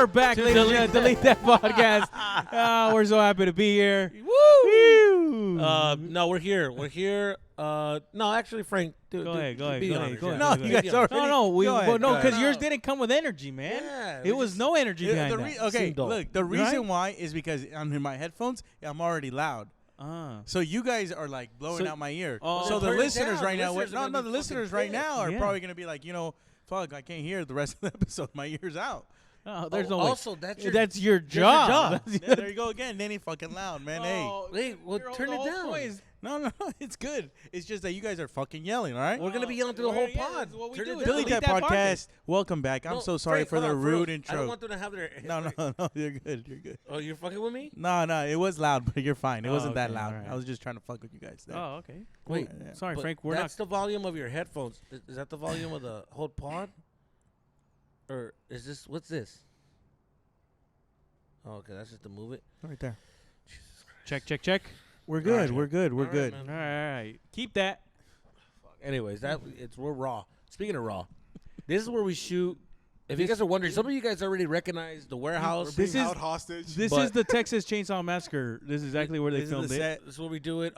We're back, ladies and gentlemen. Delete That Podcast. We're so happy to be here. Woo! No, we're here. We're here. No, actually, Frank. Go ahead. Go ahead. No, you guys already. No, because yours didn't come with energy, man. Yeah, it was no energy behind that. Okay, look, the reason why is because I'm in my headphones. I'm already loud. So you guys are like blowing out my ear. So the listeners right now, the listeners right now are probably gonna be like, fuck, I can't hear the rest of the episode. My ear's out. Oh, there's no way. Also, that's your job. There you go again. Then ain't fucking loud, man. Hey, well, turn it down. No, it's good. It's just that you guys are fucking yelling, all right? We're going to be yelling through the whole pod. Delete That Podcast. Welcome back. I'm so sorry for the rude intro. I don't want them to have their... No, you're good. You're good. Oh, you're fucking with me? No, it was loud, but you're fine. It wasn't that loud. Right. I was just trying to fuck with you guys there. Oh, okay. Wait. Sorry, Frank. That's the volume of your headphones. Is that the volume of the whole pod? Or is this... What's this? Oh, okay, that's just to move it. Right there. Jesus Christ. Check. We're good. Right, we're good. We're all good. Right, all right. Keep that. Anyways, we're raw. Speaking of raw, this is where we shoot. If you guys are wondering, some of you guys already recognize the warehouse. This is hostage. This is the Texas Chainsaw Massacre. This is exactly where they filmed it. This is where we do it.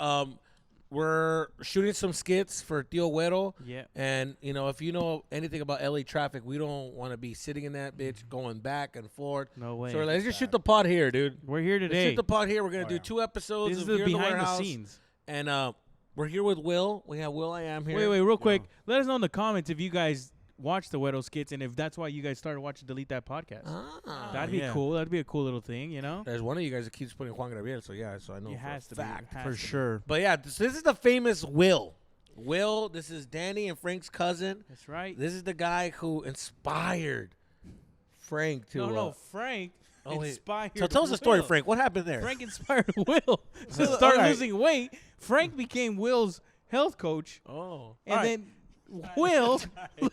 We're shooting some skits for Tío Güero. Yeah. And, if you know anything about LA traffic, we don't want to be sitting in that bitch going back and forth. No way. So let's just shoot the pod here, dude. We're here today. Let's shoot the pod here. We're going to do 2 episodes. This is of the Here in behind the Warehouse. scenes. And we're here with Will. We have Will I Am here. Wait, real quick. Let us know in the comments if you guys watch the Güero skits and if that's why you guys started watching Delete That Podcast. That'd be cool. That'd be a cool little thing, There's one of you guys that keeps putting Juan Gabriel, so I know it for has a to fact. be. For sure. But yeah, this is the famous Will. Will, this is Danny and Frank's cousin. That's right. This is the guy who inspired Frank to... No, Frank inspired So tell us the story, Will. Frank. What happened there? Frank inspired Will to start losing weight. Frank became Will's health coach. Oh. And then Will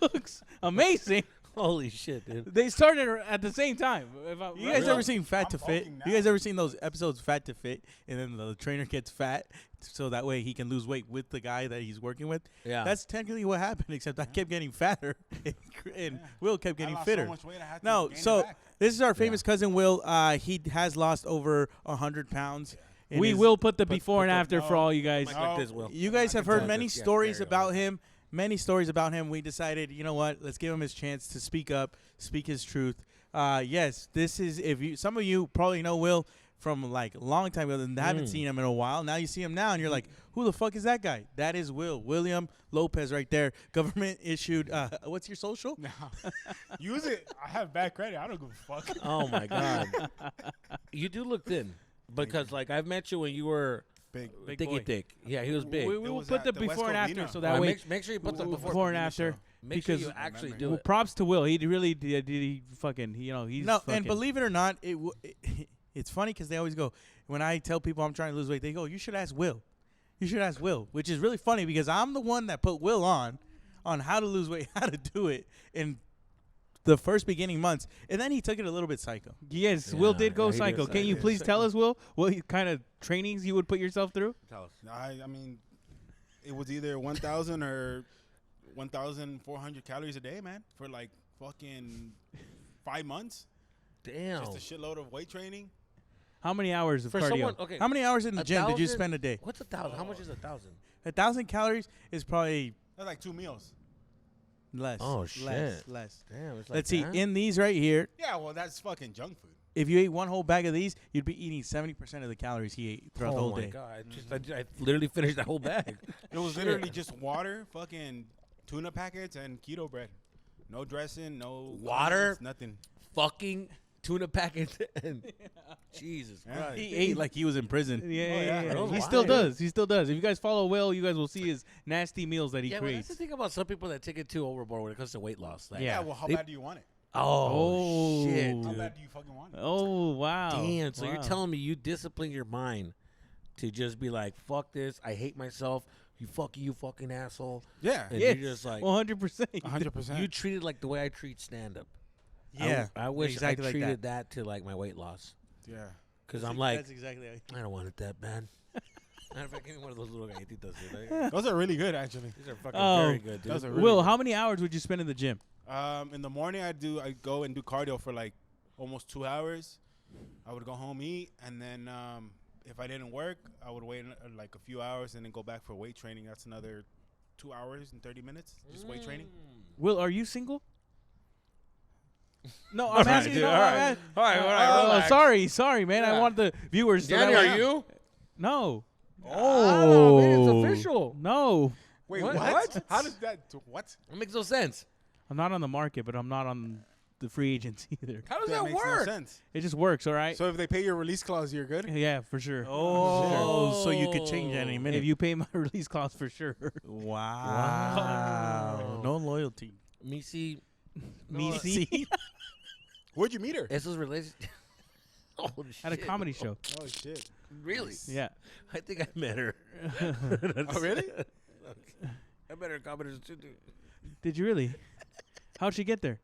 looks amazing. Holy shit, dude. They started at the same time. You guys ever seen Fat to Fit? You guys ever seen those episodes Fat to Fit, and then the trainer gets fat so that way he can lose weight with the guy that he's working with? Yeah. That's technically what happened, except I kept getting fatter and Will kept getting fitter. So much weight, I had to No, gain so it back. this is our famous cousin Will. He has lost over 100 pounds. We will put the before and after for all you guys. Like this, Will. You guys have heard many Yeah, stories there you about him. Many stories about him. We decided, you know what? Let's give him his chance to speak up, speak his truth. Yes, this is some of you probably know Will from like a long time ago and haven't seen him in a while. Now you see him now and you're like, who the fuck is that guy? That is William Lopez right there. Government issued. What's your social? No. Use it. I have bad credit. I don't give a fuck. Oh, my God. You do look thin because, I've met you when you were... Big Dicky Dick. Yeah, he was big. We will put the before and after so that All way. right, make sure you put the before and after. Make sure you actually do it. Props to Will. He really did. He fucking, he's no. fucking. And believe it or not, it's funny because they always go, when I tell people I'm trying to lose weight, they go, you should ask Will. You should ask Will, which is really funny because I'm the one that put Will on how to lose weight, how to do it in the first beginning months, and then he took it a little bit psycho. Yes, Will did go psycho. Can you please tell us, Will, what kind of trainings you would put yourself through? Tell us. I mean, it was either 1,000 or 1,400 calories a day, man, for like fucking 5 months. Damn. Just a shitload of weight training. How many hours of For cardio? someone, okay. How many hours in the gym did you spend a day? What's 1,000? How much is 1,000? 1,000 calories is probably That's like 2 meals. less. Oh, shit. Less. Damn. It's like Let's see. that? In these right here, Yeah, well, that's fucking junk food. if you ate one whole bag of these, you'd be eating 70% of the calories he ate throughout the whole day. Oh, my God. I literally finished that whole bag. It was literally just water, fucking tuna packets, and keto bread. No dressing, no Water? condiments, nothing. Fucking tuna packets. And Jesus Yeah. Christ. He ate like he was in prison. Yeah. That was He wild. still does. He still does. If you guys follow Will, you guys will see his nasty meals that he Yeah, but that's creates. the thing about some people that take it too overboard when it comes to weight loss. Like, Yeah. Yeah, well, how They- bad do you want it? Oh, shit, Oh. How dude. bad do you fucking want it? Oh, wow. Damn, so you're Wow. telling me you discipline your mind to just be like, fuck this, I hate myself, you fucking asshole. Yeah. And Yes. you're just like, 100%. 100%. you treat it like the way I treat stand-up. Yeah. I wish exactly I like treated that to like my weight loss. Yeah. Because I'm like, that's exactly how I don't want it that bad. Matter of fact, give me one of those little galletitas. Dude. Those are really good, actually. These are fucking Oh. very good, dude. Those are really Will, good. how many hours would you spend in the gym? In the morning, I go and do cardio for like almost 2 hours. I would go home, eat, and then if I didn't work, I would wait like a few hours and then go back for weight training. That's another 2 hours and 30 minutes, just weight training. Will, are you single? No, All I'm right, asking. dude, No, all right. All right, Oh, sorry, man. Yeah. I want the viewers to Danny, know. are you? No. Oh, man, it's official. No. Wait, What? what? How does that? What? It makes no sense. I'm not on the market, but I'm not on the free agents either. How does that makes work? no sense. It just works, all right? So if they pay your release clause, you're good. Yeah, for sure. Oh, so you could change any minute. If you pay my release cost, for sure. Wow. No loyalty. Me see. Me No, see? Where'd you meet her? Esos relations. Oh, At a shit. comedy show. Oh shit. Really? Yeah. I think I met her. Oh really? I met her at comedy too, dude. Did you really? How'd she get there?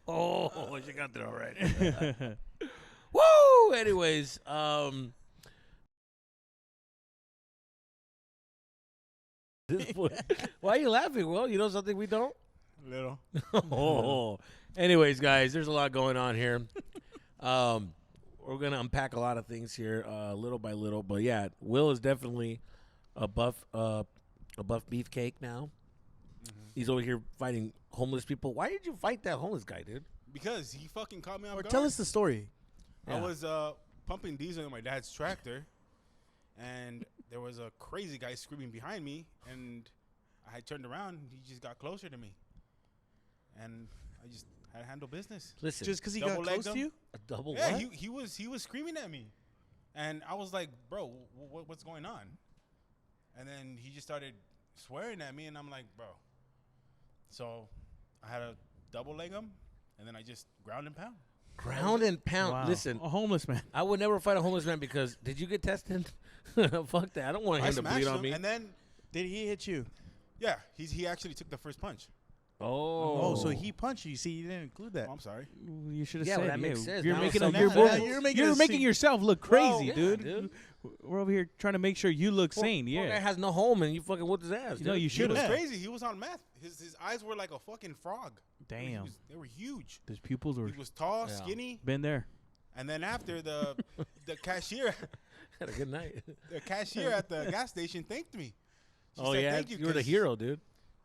Oh, she got there all right. Woo! Anyways, this point, why are you laughing? Well, you know something we don't? Little. Oh. Anyways, guys, there's a lot going on here. We're gonna unpack a lot of things here, little by little. But yeah, Will is definitely a buff beefcake now. He's over here fighting homeless people. Why did you fight that homeless guy, dude? Because he fucking caught me off Or guard. tell us the story. Yeah. I was pumping diesel in my dad's tractor, and there was a crazy guy screaming behind me, and I turned around, and he just got closer to me, and I just had to handle business. Listen, Just because he got Double-legged close to him? you? a double Yeah, what? he was screaming at me, and I was like, bro, what's going on? And then he just started swearing at me, and I'm like, bro. So I had to double leg him, and then I just ground and pound. Ground and pound. Wow. Listen, A homeless man. I would never fight a homeless man because did you get tested? Fuck that. I don't want I him to smashed bleed him, on me. and then Did he hit you? yeah, he actually took the first punch. Oh, so he punched you. See, you didn't include that. Oh, I'm sorry. You should have Yeah, said well, that makes sense. You're Now making it's a, so you're, bad. both- You're making you're us making seem- yourself look crazy, Yeah, dude. We're over here trying to make sure you look sane. Poor guy Yeah. has no home and you fucking whooped his ass. No, dude. you He should was have. crazy. He was on meth. His eyes were like a fucking frog. Damn. They were huge. His pupils were He was tall, Yeah. skinny, been there. and then after the cashier, Had a good night. the cashier at the gas station thanked me. She Oh said, yeah, thank you. you were the 'cause hero, dude.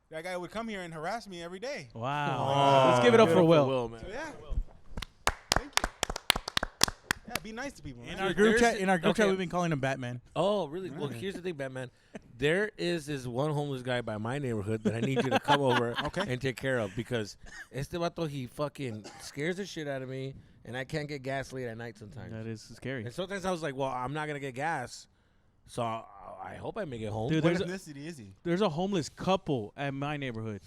That guy would come here and harass me every day. Wow. Let's give it up for Will. man. So yeah, thank you. Yeah, be nice to people, man. In our group There's- chat, okay. we've been calling him Batman. Oh, really? Well, here's the thing, Batman. There is this one homeless guy by my neighborhood that I need you to come over Okay. and take care of because este vato, he fucking scares the shit out of me, and I can't get gas late at night sometimes. That is scary. And sometimes I was like, well, I'm not going to get gas, so I hope I make it home. Dude, What there's ethnicity is he? There's a homeless couple at my neighborhood.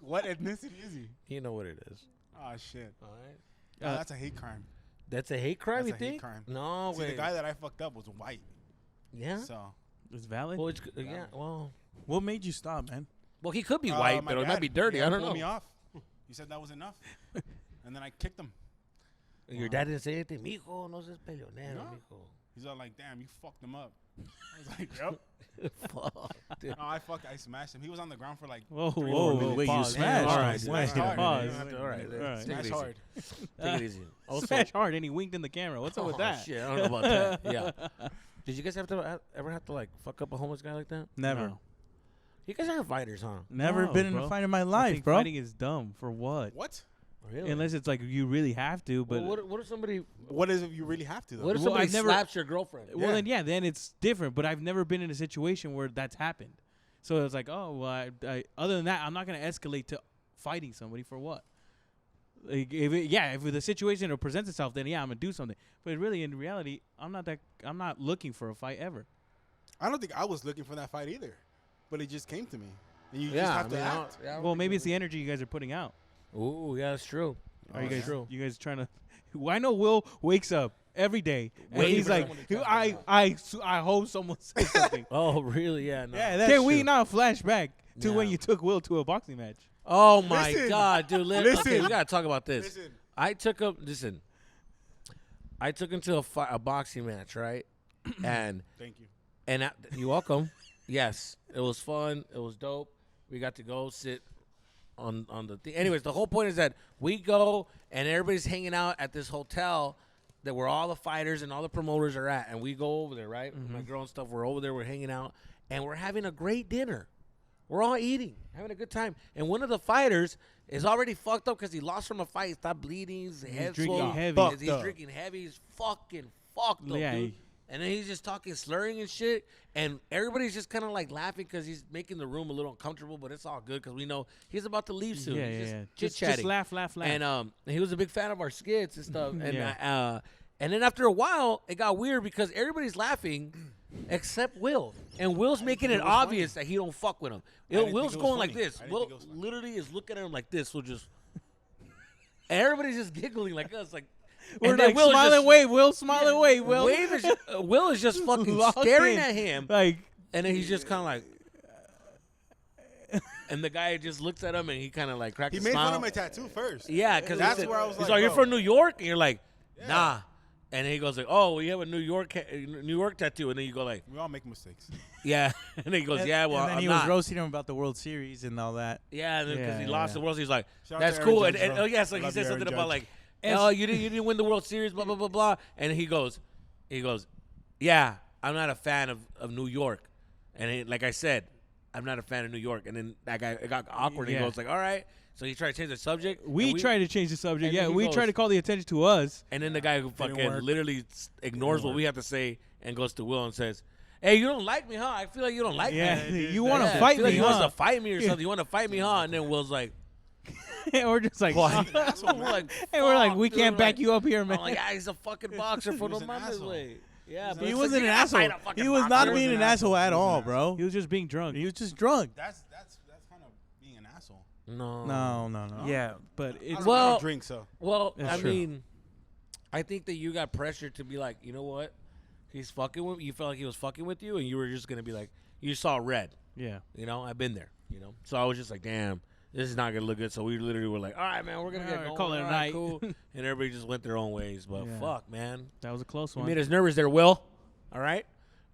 What ethnicity is he? You know what it is. Oh shit. All right. No, that's a hate crime. That's a hate crime, That's you a hate think? crime. No, See, wait. the guy that I fucked up was white. Yeah? So It's valid. Well, it's, yeah, well. What made you stop, man? Well, he could be white, my but it might dad, be dirty. he I had don't pulled know. me off. He said that was enough, and then I kicked him. Your dad didn't say anything. Mijo, no seas peleonero, No. mijo. He's all like, "Damn, you fucked him up." I was like, "Yep." Fuck, dude. No, I smashed him. He was on the ground for like Whoa, 3 or 4 whoa, minutes. wait, you pause. smashed? All right, Wait, Smashed hard. pause. You don't have to- All right, All right. take it Smash easy. hard. Take it easy. Also, Smash hard, and he winked in the camera. What's up with oh, that? Shit, I don't know about that. Yeah. Did you guys ever have to like fuck up a homeless guy like that? Never. No. You guys aren't fighters, huh? Never No, been in bro. a fight in my I life, think bro. fighting is dumb. For what? What? Really? Unless it's like you really have to. But Well, what if somebody? What is it you really have to though? What if Well, somebody I've never- slaps your girlfriend? well, Yeah. then it's different. But I've never been in a situation where that's happened. So it's like, oh, well, I other than that, I'm not gonna escalate to fighting somebody for what? Like, if the situation presents itself, then yeah, I'm gonna do something. But really, in reality, I'm not looking for a fight ever. I don't think I was looking for that fight either, but it just came to me, and you Yeah, just I have to mean, I don't- act. yeah, I don't Well, think maybe it it's the energy you guys are putting out. Ooh, yeah, that's true. Are you Oh, guys yeah. True. you guys trying to? I know Will wakes up every day and Waiting he's for like, someone to tell I hope someone says something. Oh, really? Yeah. No. Yeah, that's Can we true. now flashback to when Yeah. you took Will to a boxing match? Oh my Listen. God, dude! Okay, Listen. we gotta talk about this. Listen, I took him. Listen, I took him to a boxing match, right? and thank you. you're welcome. Yes, it was fun. It was dope. We got to go sit on the thing. Anyways, the whole point is that we go and everybody's hanging out at this hotel that where all the fighters and all the promoters are at, and we go over there, right? My girl and stuff. We're over there. We're hanging out, and we're having a great dinner. We're all eating, having a good time. And one of the fighters is already fucked up because he lost from a fight. He stopped bleeding. His head drinking swole. heavy. He's drinking heavy. He's fucking fucked up, Yeah, dude. And then he's just talking, slurring and shit. And everybody's just kind of like laughing because he's making the room a little uncomfortable, but it's all good because we know he's about to leave soon. Yeah, He's yeah. just Just chit-chatting. laugh. And he was a big fan of our skits and stuff. And Yeah. and then after a while, it got weird because everybody's laughing except Will. And Will's making it obvious that he don't fuck with him. didn't Will's think it was going like funny. this. I didn't Will think it was funny. literally is looking at him like this. So just and everybody's just giggling like us, like We're and then like, Will is smile just- and wave, Will, smile and wave, Will. Will is just fucking Locked staring in. at him, Like, and then he's just kind of like, and the guy just looks at him and he kind of like cracks He a made smile. fun of my tattoo first. Yeah, because That's where I was he's like, like, "You're bro. from New York," and you're like, Yeah. "Nah." And then he goes like, "Oh, well, you have a New York tattoo," and then you go like, We all make mistakes. "Yeah," and then he goes, And- "Yeah, well, and then I'm he not." was roasting him about the World Series and all that. Yeah, and then because Yeah, he yeah, lost yeah. the World Series, he's like, Shout out "That's to cool." Aaron And, Judge, and bro. oh yeah, so he Love said you, something Aaron about Judge. like, "Oh, you didn't win the World Series," blah blah blah blah. And he goes, "Yeah, I'm not a fan of New York," and he, like I said, I'm not a fan of New York. And then that guy it got awkward. And Yeah. he goes like, "All right," so he tried to change the subject. we and tried to change the subject. and Yeah, then he we goes- tried to call the attention to us. And then the guy who fucking work. literally ignores what we have to say and goes to Will and says, "Hey, you don't like me, huh? I feel like you don't like Yeah, me. you want to Yeah, I fight feel like me, he wants huh? to fight me or something. You want to fight me, huh?" And then Will's like, We're just like, "What?" asshole, We're man. like, and we're like, "Fuck, we dude." can't I'm back like- you up here, man. I'm like, "Ah, he's a fucking boxer for the was an mama's asshole. way." Yeah, but He it's wasn't like, an you gotta fight asshole. a fucking He was not boxer. being an asshole at all, bro. He was just being drunk. He was just drunk. That's kind of being an asshole. No. No. Yeah, but I it's don't, I Well- don't drink, so Well, That's I true. mean, I think that you got pressure to be like, you know what? He's fucking with you. Felt like he was fucking with you, and you were just gonna be like, you saw red. yeah. You know, I've been there. You know, so I was just like, damn, this is not gonna look good. So we literally were like, all right, man, we're gonna All get right, going. call it a All right, night. cool. And everybody just went their own ways. But Yeah. fuck, man, That was a close you one. made us nervous there, Will. All right,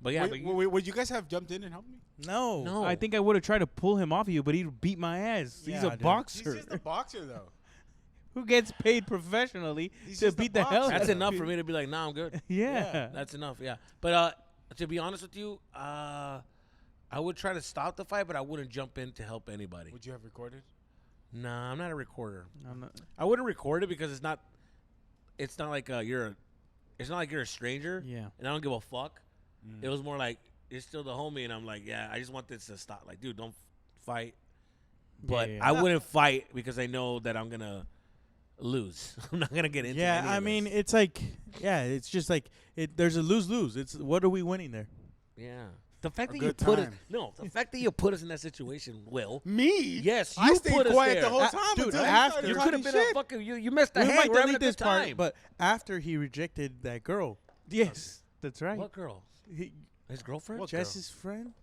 but yeah, but you, would you guys have jumped in and helped me? No. no, I think I would have tried to pull him off of you, but he'd beat my ass. Yeah, He's a dude. boxer He's just a boxer, though. who gets paid professionally He's to just a beat the hell. boxer. out that's of enough you. for me to be like, nah, I'm good. Yeah. That's enough. Yeah, but to be honest with you, I would try to stop the fight, but I wouldn't jump in to help anybody. Would you have recorded? Nah, I'm not a recorder. I'm not- I wouldn't record it because it's not like it's not like you're a stranger. yeah. And I don't give a fuck. Mm. It was more like you're still the homie, and I'm like, yeah, I just want this to stop. Like, dude, don't fight. But yeah. I wouldn't fight because I know that I'm gonna lose. I'm not gonna get into. Yeah, any I of mean, this. it's like, it's just like there's a lose-lose. It's what are we winning there? Yeah. The fact A that you good put us, time. the fact that you put us in that situation, Will. Me? Yes, I you stayed put us quiet there. the whole Uh, time. dude, until after- You you could have been a fucking. You missed the We hang. might We're having delete a good this part, time. but after he rejected that girl, Yes, that's right. What girl? he, His girlfriend? What girl? Jess's friend,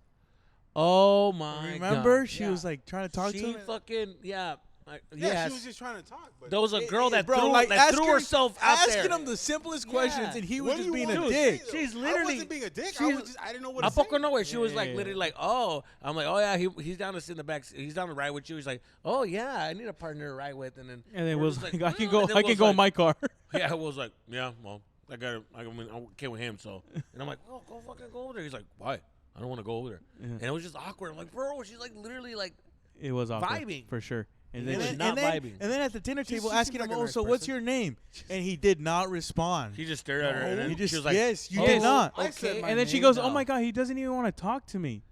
Oh my! remember? God. She Yeah. was like trying to talk to She him. fucking yeah. Yeah, Yes. she was just trying to talk. But There was a girl that Bro, threw, like that threw asking- herself out asking there. him the simplest questions, Yeah. and he what was do just you being want a me to dick. say, though? She's I literally- wasn't being a dick. she's- I didn't know what I to say. fucking know it. She was Yeah, like yeah, literally yeah. like, oh, I'm like, oh yeah, he's down to sit in the back. He's down to ride with you. He's like, oh yeah, I need a partner to ride with. And then And then we're Will's just like, I can "Mm," go. and then I can Will's go in like- my car. Yeah, Will's like, yeah, well, I can't with him. So, and I'm like, oh, go fucking go over there. He's like, why? I don't want to go over there. Yeah. And it was just awkward. I'm like, bro, she's like literally like, It was awkward Vibing. for sure. And It then was she- not vibing. And then at the dinner She- table, she asking seemed him, like a "Oh, nice so what's person. your name?" And he did not respond. he just stared at her. And No. then He just she was like, yes, you "Oh, did not. I said okay." my and then she name goes, now. "Oh my god, he doesn't even want to talk to me."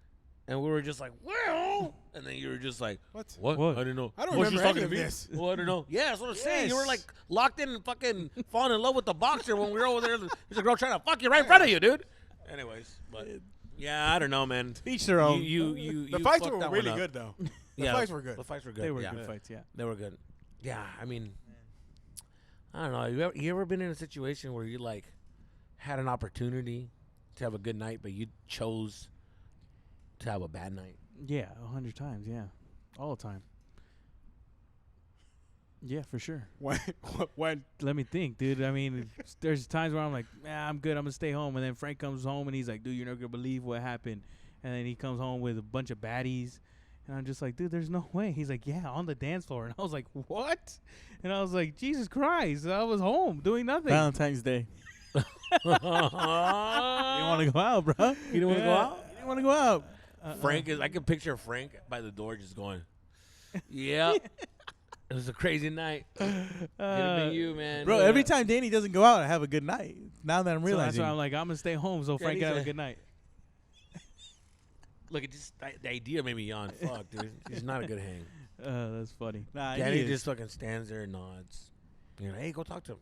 And we were just like, well. And then you were just like, What? what? I didn't know. I don't What, she was remember talking any to me? of this. Well, I don't know. Yeah, that's what I'm saying. You were Yes. like locked in and fucking falling in love with the boxer when we were over there. There's a girl trying to fuck you right in front of you, dude. Anyways, but yeah, I don't know, man. Each their own. You The fights fucked were that really one up. good, though. The Yeah, fights were good. The fights were good. They were yeah. good fights, yeah. They were good. Yeah, I mean, I don't know. You ever been in a situation where you like had an opportunity to have a good night, but you chose to have a bad night? Yeah, 100 times. Yeah, all the time. Yeah, for sure. When Let me think, dude. I mean, there's times where I'm like, I'm good. I'm gonna stay home, and then Frank comes home and he's like, dude, you're not gonna believe what happened. And then he comes home with a bunch of baddies, And I'm just like, dude, there's no way. He's like, yeah, on the dance floor. And I was like, what? And I was like, Jesus Christ, I was home doing nothing. Valentine's Day. You didn't want to go out, bro. You didn't want to go out? You didn't want to go out. Frank is. I can picture Frank by the door just going, "Yeah, it was a crazy night. Could have been you, man, Bro, Yeah. every time Danny doesn't go out, I have a good night. Now that I'm So that's realizing. why I'm like, I'm going to stay home so Frank he can have a said- good night. Look, it just the idea made me yawn. Fuck, dude, it's not a good hang. That's funny. Nah, he Danny is. just fucking stands there and nods. You know, hey, go talk to him.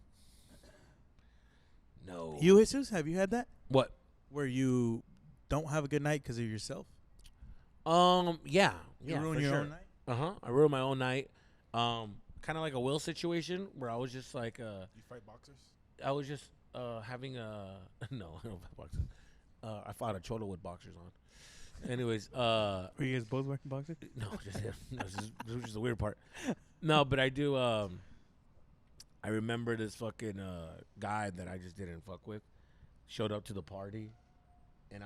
No. You, Jesus, have you had that? What? Where you don't have a good night because of yourself? Yeah. You Yeah, ruin for your sure. own night? I ruined my own night. Kind of like a Will situation where I was just like, You fight boxers? I was just having a no, I don't fight boxers. I fought a cholo with boxers on. Anyways, Were you guys both wearing boxers? no, just him. No, this was just the weird part. No, but I do. I remember this fucking guy that I just didn't fuck with showed up to the party, and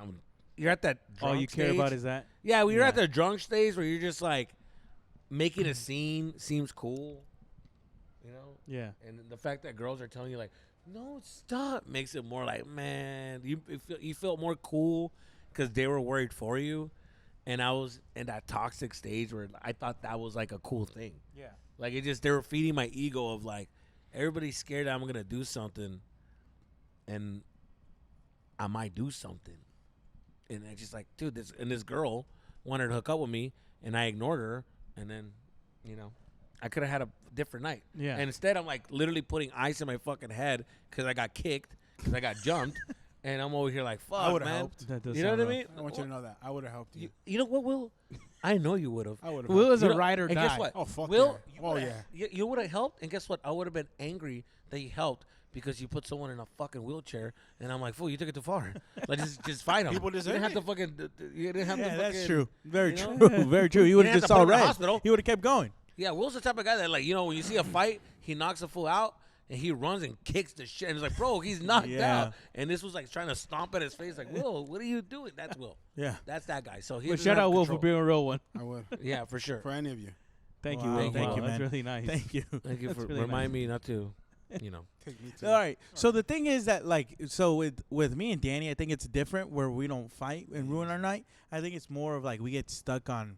you're at that. All Drunk you care about stage. is that? Yeah, well, you're at Yeah. the drunk stage where you're just like making a scene seems cool, you know. Yeah. And the fact that girls are telling you like, "No, stop," makes it more like, man, you felt more cool because they were worried for you, and I was in that toxic stage where I thought that was like a cool thing. Yeah. Like they were feeding my ego of like, everybody's scared that I'm gonna do something, and I might do something, and it's just like, dude, this girl wanted to hook up with me, and I ignored her, and then, you know, I could have had a different night. Yeah. And instead, I'm like literally putting ice in my fucking head because I got kicked, because I got jumped, and I'm over here like, fuck, I would've man. helped. That does You know sound what I rough. mean? I want you to know that. I would have helped you. You know what, Will? I know you would have. I would have. Will is You a know- ride or and die. guess what? Oh, fuck Will, yeah. Oh, yeah. You would have helped, and guess what? I would have been angry that you helped because you put someone in a fucking wheelchair, and I'm like, fool, you took it too far. Like, just fight him. People You deserve didn't have it. to fucking. You didn't have to Yeah, fucking. that's true. Very you true. know? Very true. He would didn't have have just to put saw him in the red. hospital. He would have kept going. Yeah, Will's the type of guy that, like, you know, when you see a fight, he knocks a fool out, and he runs and kicks the shit. And it's like, bro, he's knocked Yeah. out. And this was like trying to stomp at his face, like, Will, what are you doing? That's Will. Yeah. That's that guy. So he. But doesn't shout have out Will for control. being a real one. I would. Yeah, for sure. For any of you. Thank Wow. you, Will. Thank you, Wow, man. That's really nice. Thank you. Thank you That's for really reminding me not to, you know. Take me to. All right. So the thing is that, like, so with me and Danny, I think it's different where we don't fight and ruin our night. I think it's more of like we get stuck on.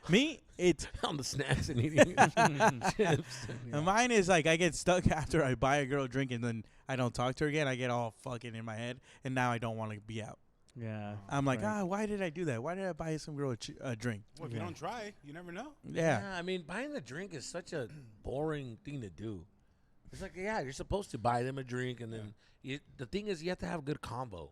Me, it's On the snacks and eating chips. and mine is like I get stuck after I buy a girl a drink and then I don't talk to her again. I get all fucking in my head and now I don't want to be out. Yeah. I'm like, Right. why did I do that? Why did I buy some girl a drink? Well, if you Yeah. don't try, you never know. Yeah. I mean, buying the drink is such a boring thing to do. It's like, yeah, you're supposed to buy them a drink, and then the thing is, you have to have good combo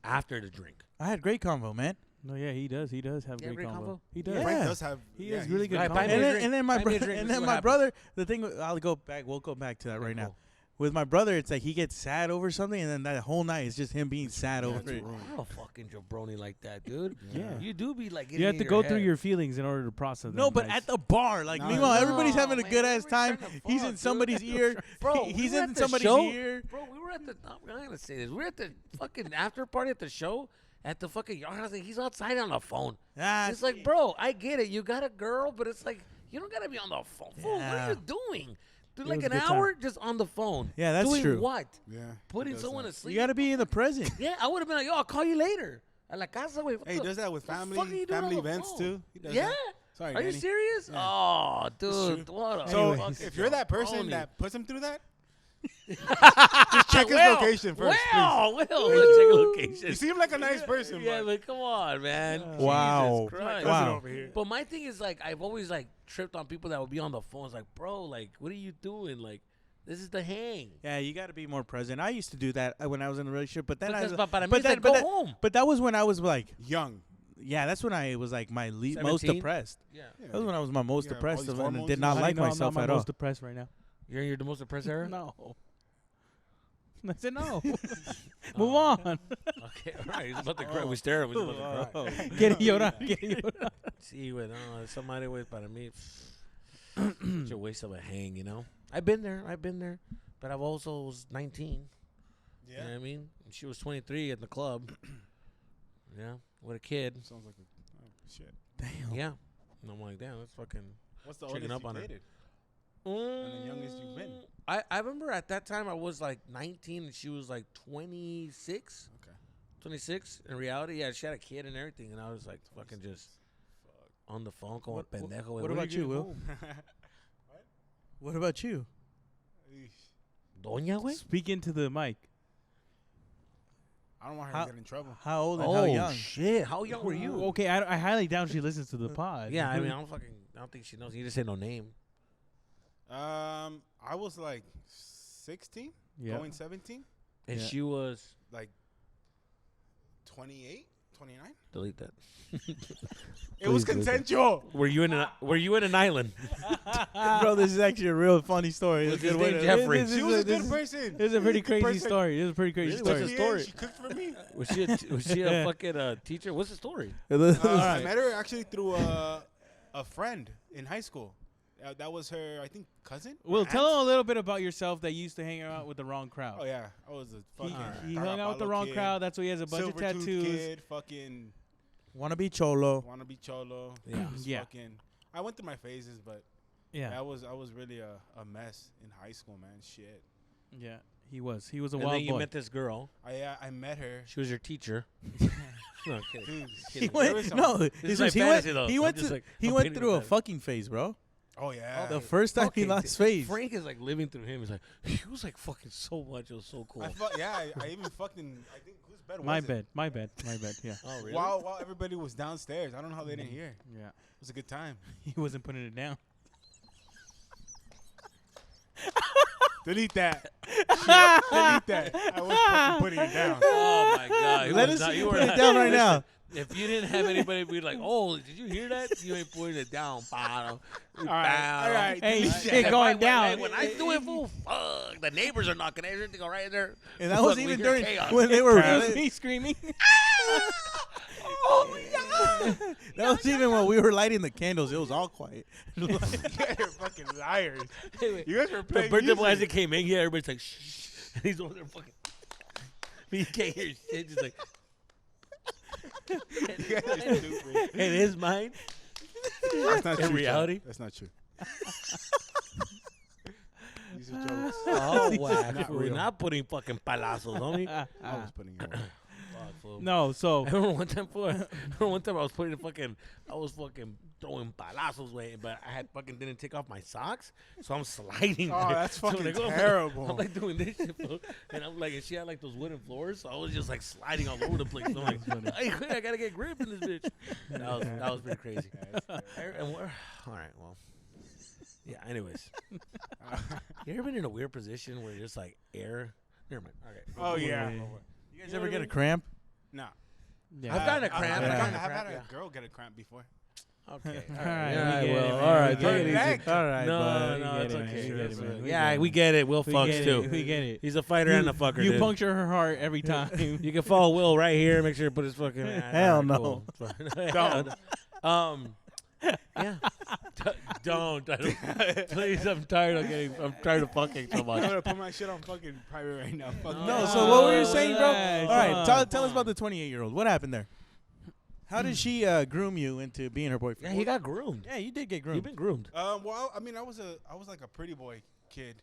after the drink. I had great convo, man. No, yeah, he does. He does have Yeah, great great combo. combo? He does. Yeah. Frank does have. He yeah, is really he's good Right, combo. buy me a And then, drink. and then my Buy me a brother, drink, and let's then see my what brother. The thing, I'll go back. We'll go back to that right now. cool. With my brother, it's like he gets sad over something, and then that whole night is just him being sad over it's it. ruined. I'm a fucking jabroni like that, dude. Yeah. You do be like, You have to go through your feelings in order to process them. No, but Nice. at the bar, like No, meanwhile, no, everybody's having a man, good ass everybody's time. trying to He's fuck, in dude. somebody's ear. Bro, He's we were in at the somebody's show. ear. Bro, we were at the. I'm gonna say this. We were at the fucking after party at the show at the fucking yard house. And he's outside on the phone. Ah, It's like, bro, I get it. You got a girl, but it's like you don't gotta be on the phone. Fool, what Yeah. are you doing? Dude, It like was an a good time. hour just on the phone. Yeah, that's doing true. What? Yeah. Putting he does someone that. to sleep. you got to be in the present. Yeah, I would have been like, yo, I'll call you later. At la casa, wait. Hey, he does that with the fuck family are you doing family on the events phone? too. He does Yeah. that. Sorry, Are you Danny. serious? Yeah. Oh, It's dude, true. what a So Anyways. if you're that person jabroni. that puts him through that, just check his Well, location first, Well, let's check a location. please. You seem like a nice person, Yeah, but but come on, man. Wow. Jesus Christ. Wow. over here. But my thing is, like, I've always, like, tripped on people that would be on the phones. Like, bro, like, what are you doing? Like, this is the hang. Yeah, you got to be more present. I used to do that when I was in a relationship, but then Because I. para mí but it's then- like, but go that- home. But that was when I was like, Young. yeah, that's when I was like my most 17? depressed. Yeah. Yeah. That was when I was my most You have all depressed these and hormones did and not shit. like I'm myself not at my all. most depressed right now. You're the most depressed era? No. I said no. Move Oh. on. Okay, all right. He's about to cry. We stare at him. He's about to cry. Quiere llorar, quiere llorar. Sí, güey, no, somebody, güey, para mí, such a waste of a hang, you know? I've been there, but I've also was 19, you know what I mean? And she was 23 at the club, yeah, with a kid, Sounds like a shit. Damn. yeah. And I'm like, damn, that's fucking. What's the Checking oldest up you on her. dated? And the youngest you've been? I remember at that time I was like 19 and she was like 26. Okay. 26. In reality, yeah, she had a kid and everything, and I was like fucking just on the phone como pendejo. What about you, Will? What about you? Doña, güey? Speak into the mic. I don't want her How- to get in trouble. How old and how young? Shit! How young were you? Okay, I highly doubt she listens to the pod. Yeah, I mean, I don't think she knows. You just say no name. I was like 16, going 17, And Yeah. she was. like 28, 29. Delete that. It was Please do that. consensual. Were you in an island? Bro, this is actually a real funny story. What's It's his a good name, way to- Jeffrey? this She is was a this good is- person. This is a pretty Good crazy person. story. This is a pretty crazy Really? story. What's the Yeah, story? she cooked for me. Was she a fucking teacher? What's the story? I met her actually through a friend in high school. That was her, I think, cousin. Well, Aunt? tell them a little bit about yourself that you used to hang out with the wrong crowd. Oh yeah, I was a He, fucking. he hung out with the Tagapalo wrong kid, crowd. That's why he has a bunch of silver-tooth tattoos. Kid, fucking Wanna be cholo. wannabe cholo. Yeah. Just Yeah. Fucking, I went through my phases, but Yeah, I was really a mess in high school, man. Shit. yeah. He was a And wild then you boy. met this girl. I met her. She was your teacher. No, kidding. Dude, He Kidding. There was went, some- no, is this my was, he fantasy, went, though. he I'm went, just to, like, he I'm went painting through a with that. fucking phase, bro. Oh yeah. The first time he lost phase. Frank is like living through him. He's like, he was like fucking so much. It was so cool. I even fucking. I think whose bed was My it? bed. Yeah, Oh, really? While everybody was downstairs, I don't know how they didn't hear. It yeah. was a good time. He wasn't putting it down. Delete that. Delete that. I was fucking putting it down. Oh my god! Let us see you put it down right now. If you didn't have anybody be like, "Oh, did you hear that?" You ain't putting it down, bottom. All right. Hey, delete shit that. going down. When I do it, fool, fuck. The neighbors are knocking. Everything go right in there. And that was Fuck, we even hear during chaos. when they were. It was me screaming. That was even when we were lighting the candles. It was all quiet. You guys are fucking liars. Anyway, You guys were the playing birthday boy as music. it came in, yeah, everybody's like, shh. And he's over there fucking. You can't hear shit. Just like. You guys are stupid. It is mine. That's not In true. reality? John. That's not true. These are jokes. Oh, wow. Not We're real. not putting fucking palazos, homie. I was putting it away. Fuck, fool. No, so I remember one time I was putting I was fucking throwing palazos away, but I had fucking didn't take off my socks, so I'm sliding. Oh, that's fucking terrible. I'm like doing this shit, fool. And I'm like, and she had like those wooden floors, so I was just like sliding all over the place. So I'm like, I gotta get grip in this bitch. That was pretty crazy. And all right, well, yeah. Anyways, you ever been in a weird position where just like air? Never mind. Okay. Oh yeah. You guys ever get a cramp? No. yeah. I've gotten a cramp. Yeah. I've gotten a I've cramp, had yeah. a girl get a cramp before. Okay. All right, Yeah, we get well, it, man. all right, We take get it it. easy. All right, No, bud. no, We it's get it, man. okay. We get That's it, man. right. We Yeah, get we it. get it. Will We fucks get too. it. We get it. He's a fighter and a fucker. You dude. puncture her heart every time. You can follow Will right here. Make sure you put his fucking. Hell no. Don't. Yeah. Don't. Please, I'm tired of fucking so I'm much. gonna put my shit on fucking private right now. Fuck No, that. so what were you saying, bro? relax. All right, Come tell us on. about the 28-year-old. What happened there? How did she groom you into being her Yeah, boyfriend? he got groomed. Yeah, you did get You've groomed. been groomed. Well, I mean, I was like a pretty boy kid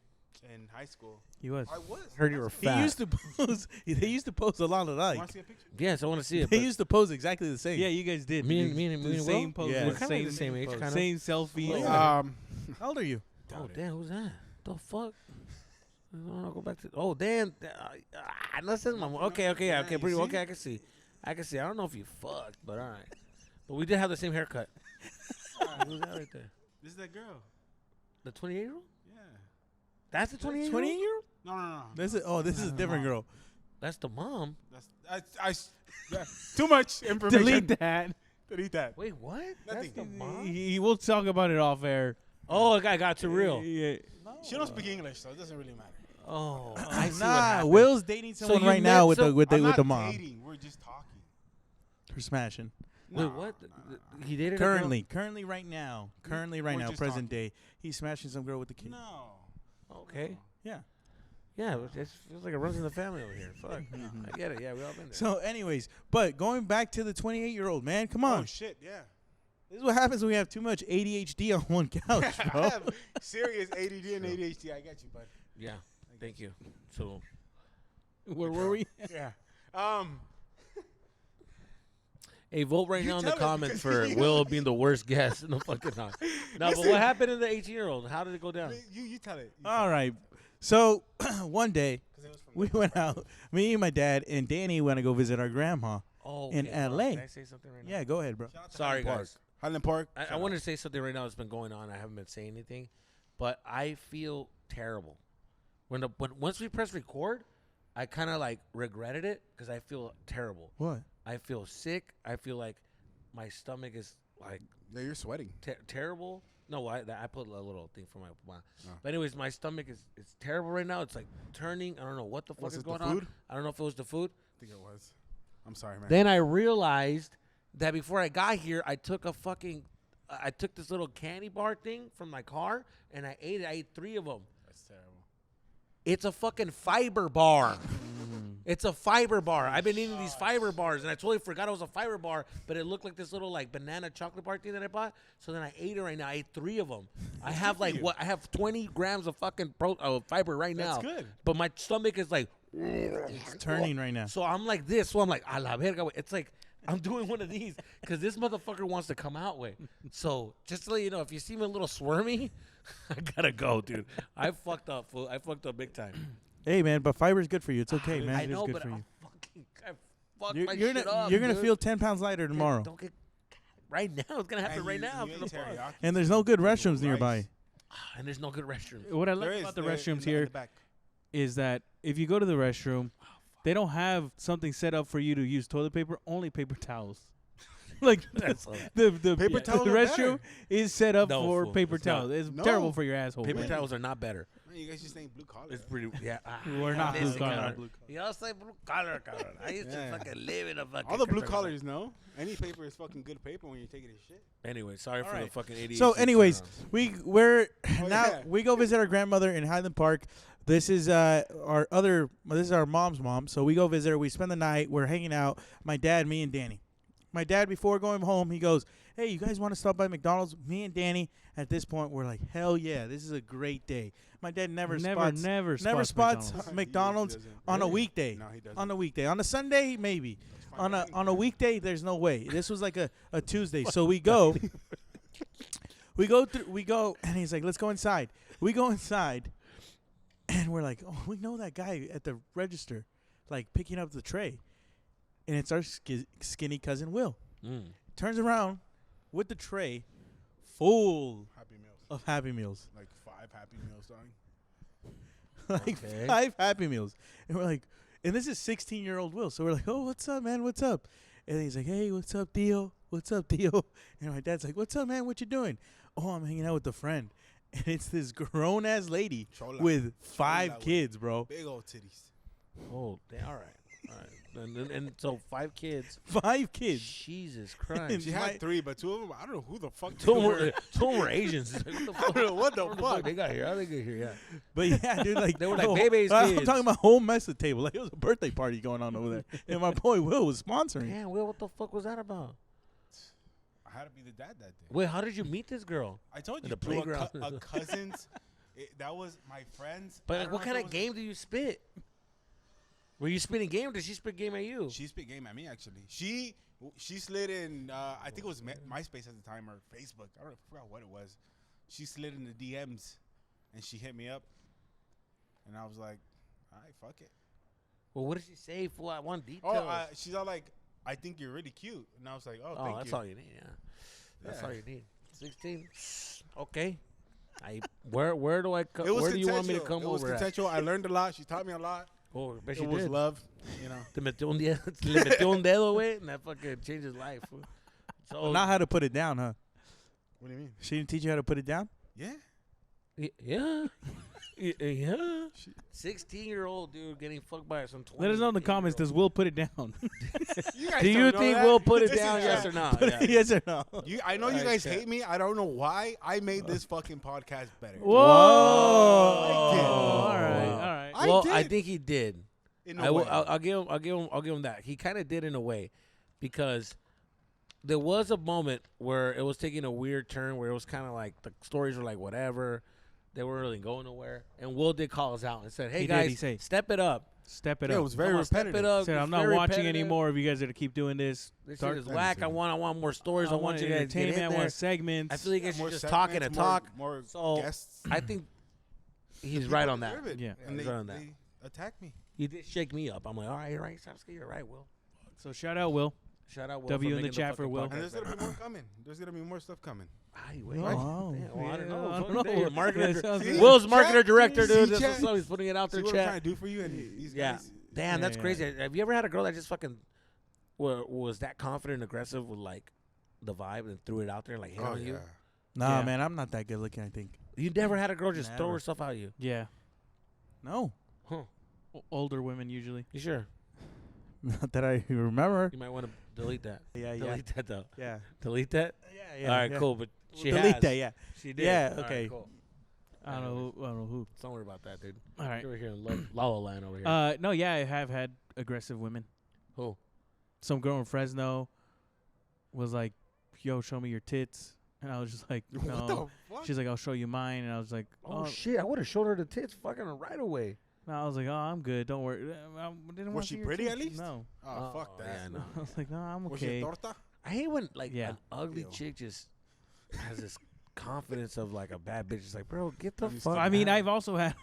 in high school. He was. I was. Heard you were He fat. used to pose. They used to pose a lot alike. Want to see a picture? Yes, I want to see it. They but used to pose exactly the same. Yeah, you guys did. Me You and- me and- the me and same Will? pose. Yeah. the We're kinda the same age, kinda. Same selfie. Yeah. How old are you? Oh damn, who's that? The fuck? I'll go back to. Oh damn. Listen, okay, yeah, okay, you pretty see? okay. I can see. I don't know if you fucked, but all right. But we did have the same haircut. Who's that right there? This is that girl. The 28-year-old? Yeah. That's the 28-year-old. 28-year-old? No. This is a different girl. That's the mom. That's too much information. Delete that. Delete that. Wait, what? Nothing. That's the mom. He will talk about it off air. Oh, I got too real. Yeah. She don't speak English, so it doesn't really matter. Oh, I see what Nah, happened. Will's dating someone you right met now with some- the with I'm the not mom. dating. We're just talking. We're smashing. Wait, No, what? no. He dated a girl? Currently right now, We're just present talking. day, he's smashing some girl with the kid. No. Okay. Yeah. Yeah, it feels like it runs in the family over here. Fuck. I get it. Yeah, we all been there. So, anyways, but going back to the 28-year-old man, come Oh on. shit, yeah. This is what happens when we have too much ADHD on one couch, I bro. have serious ADD and ADHD. I get you, bud. Yeah. Thank you. So, Where were we? Yeah. hey, vote right You now in the tell it comments because for you- Will being the worst guest in the fucking house. No, but Listen. what happened to the 18-year-old? How did it go down? You tell it. All right. So one day 'Cause it was from we went out. Me and my dad and Danny went to go visit our grandma. Oh, In okay, hold on. LA. Can I say something right now? Yeah, go ahead, bro. Shout out to Sorry, Highland Park. guys. Highland Park. I wanted to say something right now that's been going on. I haven't been saying anything, but I feel terrible. When once we press record, I kind of like regretted it because I feel terrible. What? I feel sick. I feel like my stomach is like Yeah, you're sweating. terrible. No, I put a little thing for my. Oh. But anyways, my stomach is it's terrible right now. It's like turning. I don't know what the fuck Was is it the going on. food? I don't know if it was the food. I think it was. I'm sorry, man. Then I realized that before I got here, I took this little candy bar thing from my car and I ate it. I ate 3 of them. That's terrible. It's a fucking fiber bar. It's a fiber bar. I've been eating these fiber bars and I totally forgot it was a fiber bar, but it looked like this little like banana chocolate bar thing that I bought. So then I ate it right now. I ate 3 of them. I have like you. I have 20 grams of fucking fiber right now. That's good. But my stomach is like It's turning right now. so I'm like this. So I'm like, a la verga. It's like I'm doing one of these because this motherfucker wants to come out with. So just to let you know, if you see me a little squirmy, I gotta go, dude. I fucked up, fool. I fucked up big time. Hey, man, but fiber's good for you. It's okay, man. I It is know, good but for I you. fucked You're, my you're shit gonna up, you're gonna dude. feel 10 pounds lighter tomorrow. Don't get right now. It's gonna happen And right you- now. you after ate the pod. teriyaki. And there's no good Rice. restrooms nearby. And there's no good restroom. What I There like is, about the there- in restrooms in here the back. is that if you go to the restroom, they don't have something set up for you to use toilet paper, only paper towels. Like That's all. the Paper towels the are restroom is set up No, for fool, paper it's not. towels. It's No. terrible for your asshole. Paper man. towels are not better. Man, you guys just ain't blue collar. It's pretty. Yeah. We're not blue Listen, collar. cabrón. Y'all say blue collar, cabrón. I used Yeah. to fucking live in a fucking. All the blue construction collars know. Any paper is fucking good paper when you're taking a shit. site. Anyway, sorry All for the right. fucking idiot. So, anyways, we're Oh, now yeah. we go visit our grandmother in Highland Park. This is this is our mom's mom. So we go visit her. We spend the night. We're hanging out. My dad, me, and Danny. My dad, before going home, he goes, "Hey, you guys want to stop by McDonald's?" Me and Danny, at this point, we're like, "Hell yeah, this is a great day." My dad never spots never spots McDonald's. McDonald's He doesn't. on a Really? weekday. No, he doesn't. On a weekday, on a Sunday, maybe. On a weekday, there's no way. This was like a Tuesday. So we go, we go, and he's like, "Let's go inside." We go inside, and we're like, "Oh, we know that guy at the register, like picking up the tray," and it's our skinny cousin Will. Mm. Turns around with the tray full Happy Meals. of Happy Meals, Like 5 Happy Meals, darling. like Okay. 5 Happy Meals, and we're like, and this is 16-year-old Will, so we're like, "Oh, what's up, man? What's up?" And he's like, "Hey, what's up, Dio? What's up, Dio?" And my dad's like, "What's up, man? What you doing?" "Oh, I'm hanging out with a friend," and it's this grown ass lady Chola. with 5 Chola with kids, bro. Big old titties. Oh, all right. And so 5 kids. 5 kids. Jesus Christ. She had 3, but 2 of them, I don't know who the fuck they 2 of were. them were Asians. Like, what the fuck? I don't know what the I don't know fuck. they got here? How they get here? Yeah. But yeah, dude, like They were like the baby's I'm kids. talking about whole mess of table. Like it was a birthday party going on over there, and my boy Will was sponsoring. Man, Will, what the fuck was that about? I had to be the dad that day. Wait, how did you meet this girl? I told In you, the through playground. a cousin's. That was my friend's. I But like, don't what know kind if of it was game do you spit? Were you spitting game or did she spit game at you? She spit game at me actually. She slid in. I think it was MySpace at the time or Facebook. I forgot what it was. She slid in the DMs, and she hit me up, and I was like, "All right, fuck it." Well, what did she say? Fool, I want details. Oh, she's all like, "I think you're really cute," and I was like, "Oh, thank that's you." all you need. Yeah, that's Yeah. all you need. 16. Okay. Where do I come? It was Where do you want me to consensual. come It was over at? consensual. I learned a lot. She taught me a lot. Oh, I bet It she was did. love, you know. Te metió un dedo, le metió un dedo, güey, and that fucking changed his life. Fool. So Not how to put it down, huh? What do you mean? She didn't teach you how to put it down. Yeah. yeah. Yeah. 16-year-old dude getting fucked by some 20. Let us know in the comments. Does Will put it down? You guys Do you don't know think that. we'll put it Listen, down? Yes or no? Yeah. Yes or no? I know you Alright, guys chat. hate me. I don't know why. I made this fucking podcast better. Whoa! I did. All right, Wow. all right. I Well, did. I think he did. In a way. I'll give him that. He kind of did in a way, because there was a moment where it was taking a weird turn where it was kind of like the stories were like whatever. They weren't really going nowhere. And Will did call us out and said, hey, He guys, did, he said, step it up. Step it Yeah, up. it was very Come on, step repetitive. it up. Said, It's I'm not very watching repetitive. anymore if you guys are to keep doing this. This Start- shit is whack. I want more stories. I want you guys to get entertainment. in I there. want segments. I feel like you More should just talk segments, and more- talk. More So guests. I think he's People right on that. deserve it. Yeah. And He's they, right on that. they attacked me. He did shake me up. I'm like, all right, you're right. Sapsky, you're right, Will. So shout out Will. Shout out Will. W for in the making chat for fucking Will. podcast And there's better. gonna be more coming. There's gonna be more stuff coming. Ay, wait. Wow. Damn, well, I don't Yeah, know. I don't Fucking know. damn, marketing That sounds See? good. Will's marketer Chat? director, See, dude. That's chat? what's up. He's putting it out See there, what I'm chat. trying to do for you and these Yeah. guys. Damn, that's Yeah, crazy. Have you ever had a girl that just fucking was that confident and aggressive with like the vibe and threw it out there and like hit Oh on yeah. you? Nah, Yeah. man, I'm not that good looking. I think. You never had a girl just throw Never. herself at you? Yeah. No, Huh. Older women usually. You sure? not that I remember. You might want to delete that. Yeah, yeah, Delete that though. yeah, Delete that. yeah. All right, yeah. cool. But she Delete has. that. Yeah. She did. Yeah, All right, okay. cool. I don't know. I don't know who. Don't worry about that, dude. All right. You're here in La La Land over here. No, yeah, I have had aggressive women. Who? Some girl in Fresno was like, "Yo, show me your tits," and I was just like, What "No." the fuck? She's like, "I'll show you mine," and I was like, Oh, shit! I would have showed her the tits fucking right away. No, I was like, "Oh, I'm good. Don't worry." I didn't Was wanna she see your pretty at tits. least? No. Oh, fuck that. Yeah, no. I was like, "No, I'm Was she okay." a torta? I hate when like Yeah. an ugly Ew. chick just has this confidence of like a bad bitch. It's like, bro, get the I'm fuck. I mean, out. I've also had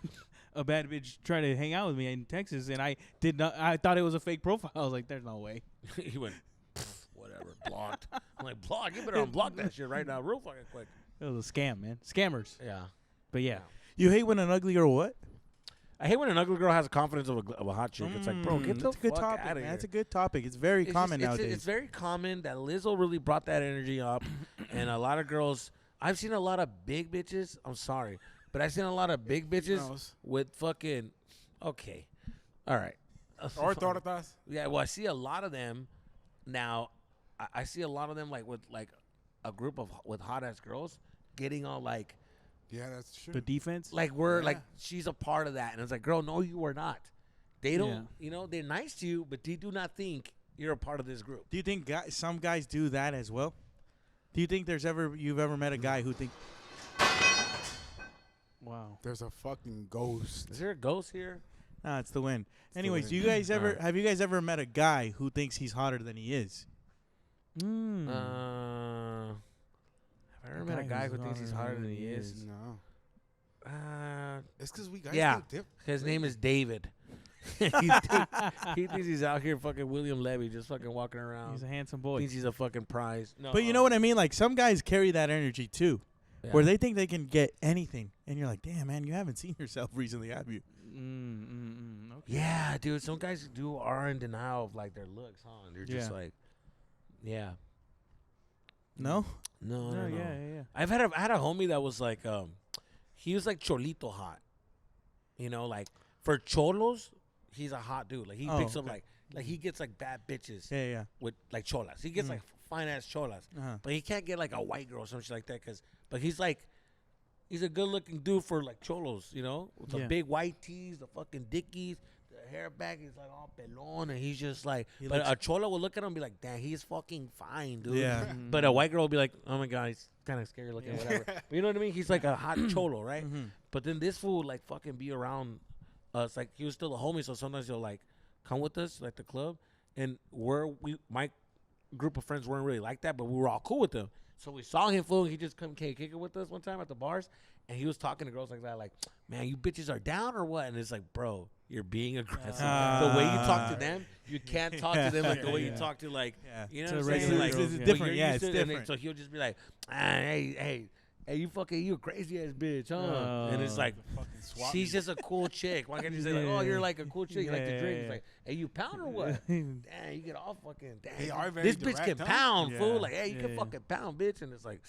a bad bitch try to hang out with me in Texas, and I did not. I thought it was a fake profile. I was like, "There's no way." He went, "Pff, whatever, blocked. I'm like, block. You better unblock that shit right now, real fucking quick. It was a scam, man. Scammers. Yeah. But yeah, You hate when an ugly girl what? I hate when an ugly girl has a confidence of a hot chick. It's like, bro, get the that's a good fuck topic, out of man. here. That's a good topic. It's very common just- nowadays. It's very common that Lizzo really brought that energy up, and a lot of girls. I've seen a lot of big bitches. I'm sorry, but I've seen a lot of big bitches Knows. with fucking. Okay, all right. Or tortas? Yeah, well, I see a lot of them now. I see a lot of them like with like a group of with hot ass girls getting all like Yeah, that's true. the defense. we're Yeah. like she's a part of that, and it's like, girl, no, you are not. They don't, Yeah. you know, they're nice to you, but they do not think you're a part of this group. Do you think some guys do that as well? Do you think you've ever met a guy who think Wow. There's a fucking ghost. Is there a ghost here? nah, it's the wind? the Anyways, wind. do you guys ever Alright. have you guys ever met a guy who thinks he's hotter than he is? Mm. Have I ever met a guy who thinks he's harder than he is? No. Uh, It's because we guys Yeah. think different. his name is David. he thinks he's out here fucking William Levy, just fucking walking around. He's a handsome boy. Thinks he's a fucking prize. No, But you know what I mean? Like some guys carry that energy too, yeah. where they think they can get anything, and you're like, damn man, you haven't seen yourself recently, have you? Okay. Yeah, dude. Some guys are in denial of like their looks, huh? And they're just Yeah. like, yeah, No. no, No, no, no. yeah. I had a homie that was like, he was like cholito hot, you know, like for cholos, he's a hot dude. Like he Oh, picks up okay. like he gets like bad bitches Yeah, yeah. with like cholas. He gets like fine ass cholas, Uh-huh. but he can't get like a white girl or something like that. But he's like, he's a good looking dude for like cholos, you know, with the Yeah. big white tees, the fucking dickies. The hair back is like all pelon, and he's just like. He But looks- a cholo will look at him and be like, "Damn, he's fucking fine, dude." Yeah. But a white girl will be like, "Oh my god, he's kind of scary looking, whatever." But you know what I mean? He's like a hot cholo, right? Mhm. But then this fool like fucking be around us. Like he was still a homie, so sometimes he'll like come with us, like the club, and my group of friends weren't really like that, but we were all cool with him. So we saw him, fool. He just came kick it with us one time at the bars, and he was talking to girls like that, like, "Man, you bitches are down or what?" And it's like, bro, you're being aggressive. The way you talk to them, you can't talk to them like the way you Yeah. talk to like, Yeah. you know To what I'm regular saying? Like, girls, it's yeah. different. what you're Yeah, used it's to, and then- different. so he'll just be like, hey, you a crazy ass bitch, huh? And it's like, Fucking swap she's me. just a cool chick. Why can't you say like, oh, you're like a cool chick, you like to drink? It's Yeah. like, hey, you pound or what? Damn, you get all fucking. Damn, They are very this bitch direct, can huh? pound, Yeah. fool. Like, hey, you Yeah, can yeah. fucking pound, bitch. And it's like,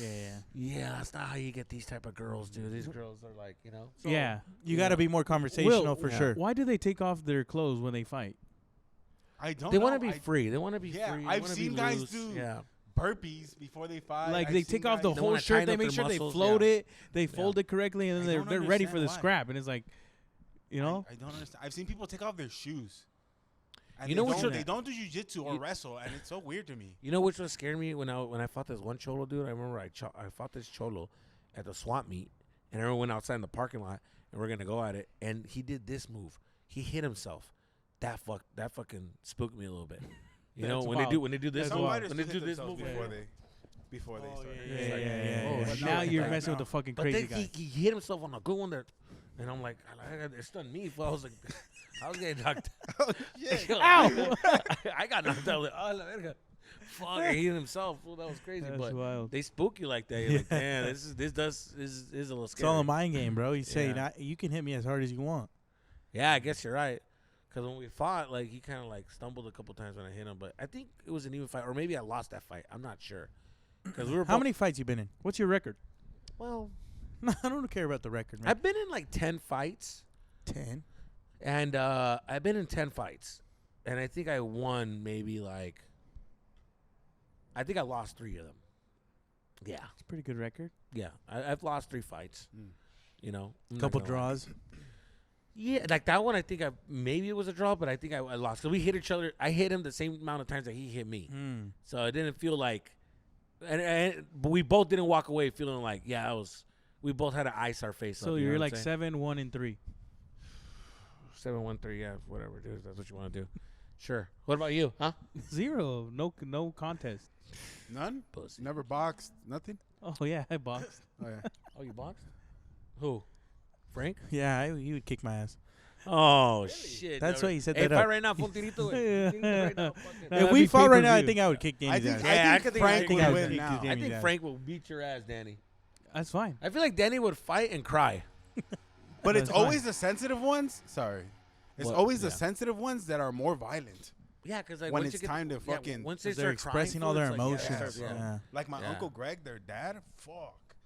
Yeah. yeah, that's not how you get these type of girls, dude. These girls are like, you know. So, Yeah. You got to be more conversational Will, for yeah. sure. Why do they take off their clothes when they fight? I don't They know. want to be I- free. They want to be Yeah, free. They I've wanna seen be guys loose. do Yeah. burpees before they fight. Like I've they seen take off the guys- They whole wanna shirt, tighten they up make their sure muscles, they float yeah. it, they fold it correctly, and I then don't they're ready for understand the why. scrap. And it's like, you know, I don't understand. I've seen people take off their shoes. And You know what they don't do jiu-jitsu or wrestle, and it's so weird to me. You know which one scared me when I fought this one cholo dude? I remember I fought this cholo at the swap meet, and everyone went outside in the parking lot, and we're gonna go at it, and he did this move. He hit himself. That fucking spooked me a little bit. You know That's when wild. they do this Some move, fighters when they hit do this themselves move before they started. yeah, It's like, yeah. but Now no, you're but messing with no. the fucking but crazy then guy. he hit himself on a good one there, and I'm like, it stunned me. I was like, I was getting knocked. Ow! I got knocked out. Like, oh, la verga. Fuck, he hit himself. Well, that was crazy. That's but wild. they spook you like that. You're like, man, this is a little It's scary. all a mind game, bro. You say Yeah. you can hit me as hard as you want. Yeah, I guess you're right. Because when we fought, like he kind of like stumbled a couple times when I hit him, but I think it was an even fight, or maybe I lost that fight. I'm not sure. Because we were How both- many fights you been in? What's your record? Well, No, I don't care about the record, man. I've been in like 10 fights, 10. and I've been in 10 fights, and I think I won maybe like. I think I lost 3 of them. Yeah, It's a pretty good record. yeah. I've lost 3 fights. Mm. You know, I'm not Couple gonna lie. draws. Yeah, like that one. I think maybe it was a draw, but I think I lost. So we hit each other. I hit him the same amount of times that he hit me. Mm. So it didn't feel like, but we both didn't walk away feeling like, yeah, we both had to ice our face. So up, you know you're what like I'm saying? 7, 1, and 3. 7-1-3, yeah, whatever it is. That's what you want to do. Sure. What about you? Huh? 0. No contest. None? Pussy. Never boxed? Nothing? Oh yeah, I boxed. Oh, yeah. Oh, you boxed? Who? Frank? Yeah, he would kick my ass. Oh shit. That's why he set Hey, that fight up. right now, Fontirito. Right now, fuck it. That'd If we be fought right now, I pay-per-view. think I would kick Danny's ass. I think Frank would would win win now. I think Frank will beat your ass, Danny. That's fine. I feel like Danny would fight and cry. But it's That's fine. always the sensitive ones. Sorry. It's What? always Yeah. the sensitive ones that are more violent. Yeah, because like When once it's you get, time to yeah, fucking- once they They're start crying expressing for all it, their it's like, emotions. yeah, it starts- Yeah. Like my Yeah. Uncle Greg, their dad, fuck.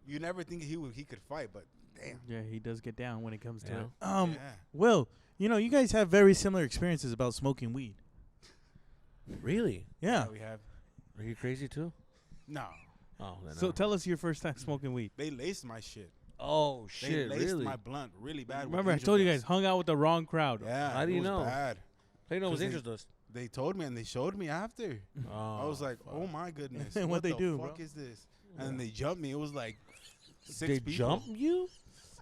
You never think he could fight, but damn. Yeah, he does get down when it comes to Yeah. it. Yeah. Will, you guys have very similar experiences about smoking weed. Really? Yeah. We have. Are you crazy too? No. Oh, then So no. tell us your first time smoking weed. They laced my shit. Oh They shit! laced Really? my blunt really bad. with Remember, I angel told you dust. guys hung out with the wrong crowd. Yeah. How do it you was know? Bad. How do you know it was 'Cause they- angel dust? They told me and they showed me after. Oh, I was like, fuck. oh my goodness. And what what'd they the do, fuck bro? is this? And then they jumped me. It was like 6 They people. jump you?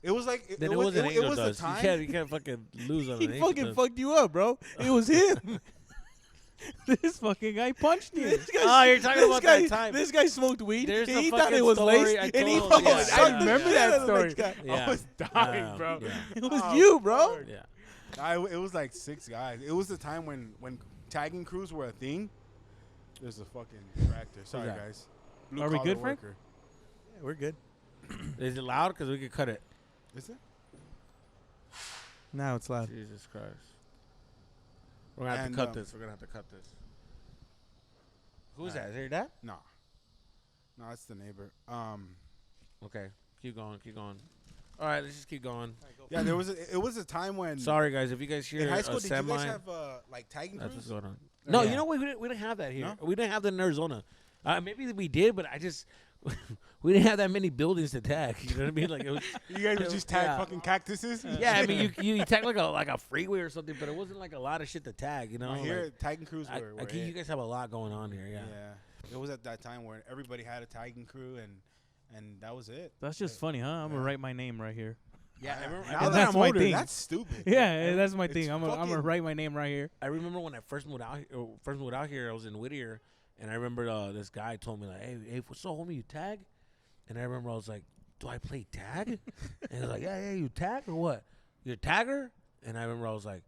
It was like Then it it was wasn't it angel was the dust. time. You can't fucking lose on He an angel fucking dust. fucked you up, bro. It was him. This fucking guy punched you. This guy- Oh, you're talking this about guy, that time. This guy smoked weed. There's and a he thought fucking it was story laced, I and he told. fucking Yeah, sucked I the remember shit that out of the story. next guy. Yeah. I was dying, bro. Yeah. It was Oh, you, bro. Lord. Yeah. It was like 6 guys. It was the time when tagging crews were a thing. There's a fucking tractor. Sorry, that? guys. Are we good, Frank? worker. Yeah, we're good. Is it loud? Because we could cut it. Is it? Now it's loud. Jesus Christ. We're gonna have And, to cut this. We're gonna have to cut this. Who's that? Is that your dad? No. No, it's the neighbor. Okay. Keep going. Keep going. All right. Let's just keep going. Yeah, it was a time when Sorry, guys. If you guys hear in high school a did you semi, guys have like tagging that's what's crews? going on. No, Yeah. you know what? We didn't have that here. No? We didn't have that in Arizona. Maybe we did, but I just we didn't have that many buildings to tag. You know what I mean? Like it was. You guys would just tag Yeah. fucking cactuses? Yeah, I mean you tag like a freeway or something, but it wasn't like a lot of shit to tag. You know, Here, like, tagging crews were. I think you guys have a lot going on here. Yeah. It was at that time where everybody had a tagging crew and that was it. That's just funny, huh? I'm gonna write my name right here. Yeah, I remember. Now And that that's I'm my older, thing. that's stupid. Yeah, that's my It's thing. I'm gonna fucking- write my name right here. I remember when I first moved out. I was in Whittier, and I remember this guy told me like, "Hey, what's up, homie? You tag?" And I remember I was like, "Do I play tag?" And he was like, "Yeah, you tag or what? You're a tagger?" And I remember I was like,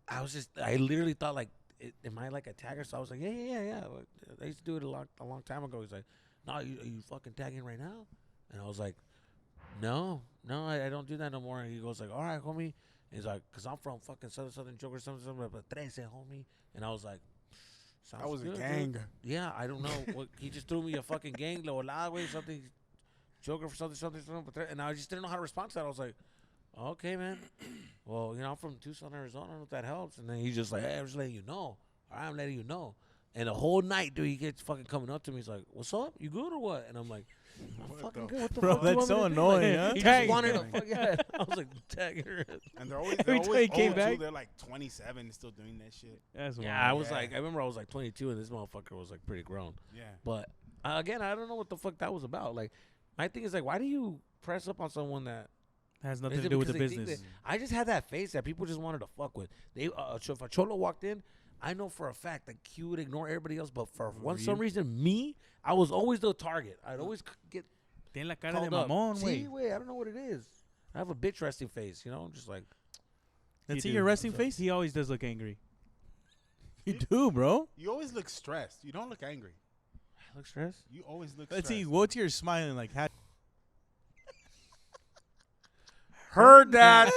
I literally thought like, "Am I like a tagger?" So I was like, "Yeah." I used to do it a long time ago. He's like, "No, are you fucking tagging right now?" And I was like, No, I don't do that no more. And he goes like, all right, homie. And he's like, because I'm from fucking Southern Joker, something, but 13, homie. And I was like, sounds I was good, a gang. dude. Yeah, I don't know. What, he just threw me a fucking gang, lo way, something, Joker for something. But and I just didn't know how to respond to that. I was like, okay, man. Well, I'm from Tucson, Arizona. I don't know if that helps. And then he's just like, hey, I'm just letting you know. All right, I'm letting you know. And the whole night, dude, he gets fucking coming up to me. He's like, what's up? You good or what? And I'm like, Fucking good. What the Bro, fuck do you that's so want me to do? annoying, huh? He just Tag wanted him. to fuck. Yeah. I was like, tag her. And they're always Every time he came old, back. too. They're like 27 and still doing that shit. That's Yeah, wild. I was Yeah. like, I remember I was like 22 and this motherfucker was like pretty grown. Yeah. But again, I don't know what the fuck that was about. Like, my thing is like, why do you press up on someone that Has nothing is to it do with the because they think business. I just had that face that people just wanted to fuck with. They so if a cholo walked in, I know for a fact that Q would ignore everybody else, but for some reason, me, I was always the target. I'd always get Tiene la cara de called up. mamón, See, güey. wait, I don't know what it is. I have a bitch resting face, you know, just like Let's see You your do. resting face. He always does look angry. You do, bro. You always look stressed. You don't look angry. I look stressed. You always look Let's stressed. see. What's your smiling like? Heard that.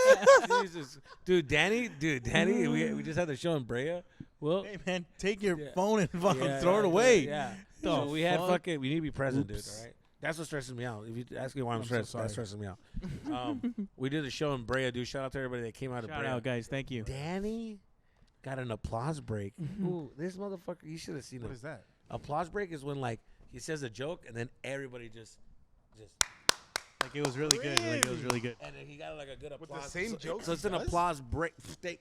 Jesus. Dude, Danny, we just had the show in Brea. Well, Hey, man, take your Yeah. phone and fucking yeah, throw it yeah, away. Yeah. The So we had fuck? fucking, we need to be present, dude, Oops. all right? That's what stresses me out. If you ask me why I'm so stressed, sorry. that stresses me out. We did the show in Brea, dude. Shout out to everybody that came out of Shout Brea. out, guys. Thank you. Danny got an applause break. Ooh, this motherfucker, you should have seen What him. is that? Applause break is when, like, he says a joke and then everybody just, Like it was really good. Like it was really good. and then he got like a good With the applause. same so, jokes So it's he an does? applause break.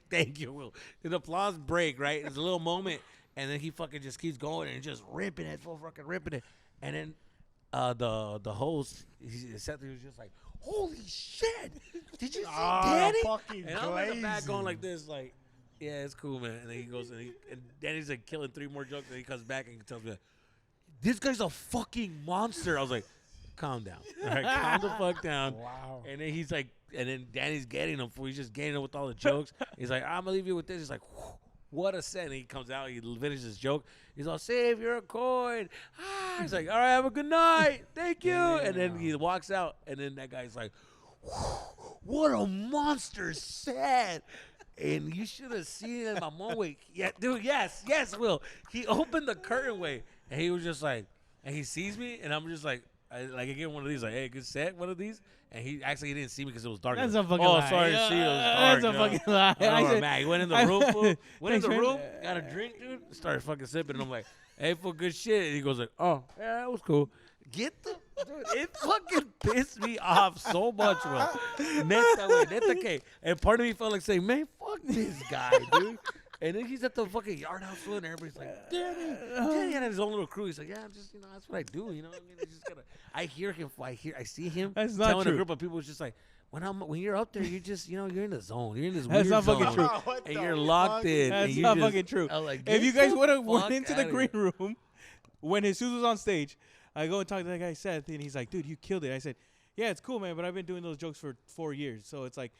Thank you, Will. An applause break, right? It's a little moment, and then he fucking just keeps going and just ripping it, full fucking ripping it. And then the host, Seth, he was just like, "Holy shit! Did you see Danny?" Fucking And I'm in the back crazy. going like this, like, "Yeah, it's cool, man." And then he goes and Danny's like killing 3 more jokes, and he comes back and he tells me, like, "This guy's a fucking monster." I was like, calm down. All right, calm the fuck down. Wow. And then he's like, and then Danny's getting him. He's just getting him with all the jokes. He's like, I'm going to leave you with this. He's like, what a set. And he comes out, he finishes his joke. He's all, save your coin. Ah. He's like, all right, have a good night. Thank you. And then he walks out. And then that guy's like, what a monster set. And you should have seen it in my mom way. Yeah, dude, yes, Will. He opened the curtain way. And he was just like, and he sees me. And I'm just like I get one of these, like, hey, good set, one of these. And he didn't see me because it was dark. That's He a goes, fucking oh, lie. sorry to see you. It was dark. That's a fucking lie. I I know, said- man. He went in the room, fool. Went in Thanks, the man. room, got a drink, dude. Started fucking sipping. And I'm like, hey, for good shit. And he goes like, oh, yeah, that was cool. Get the, dude, it fucking pissed me off so much, bro. Neta, güey, neta que. And part of me felt like saying, man, fuck this guy, dude. And then he's at the fucking yard house foot, and everybody's like, Danny had his own little crew. He's like, yeah, I'm just, that's what I do, you know what I mean? I just gotta, I hear him, I see him That's not telling true. a group of people, it's just like, when you're up there, you're just, you're in the zone. You're in this That's weird not fucking zone. true. What And the you're locked fuck? in. That's and you not just, fucking true. I was like, If get you guys the would have fuck went into the outta green here. room when Jesus was on stage, I go and talk to that guy Seth, and he's like, "Dude, you killed it." I said, "Yeah, it's cool, man, but I've been doing those jokes for 4 years, so it's like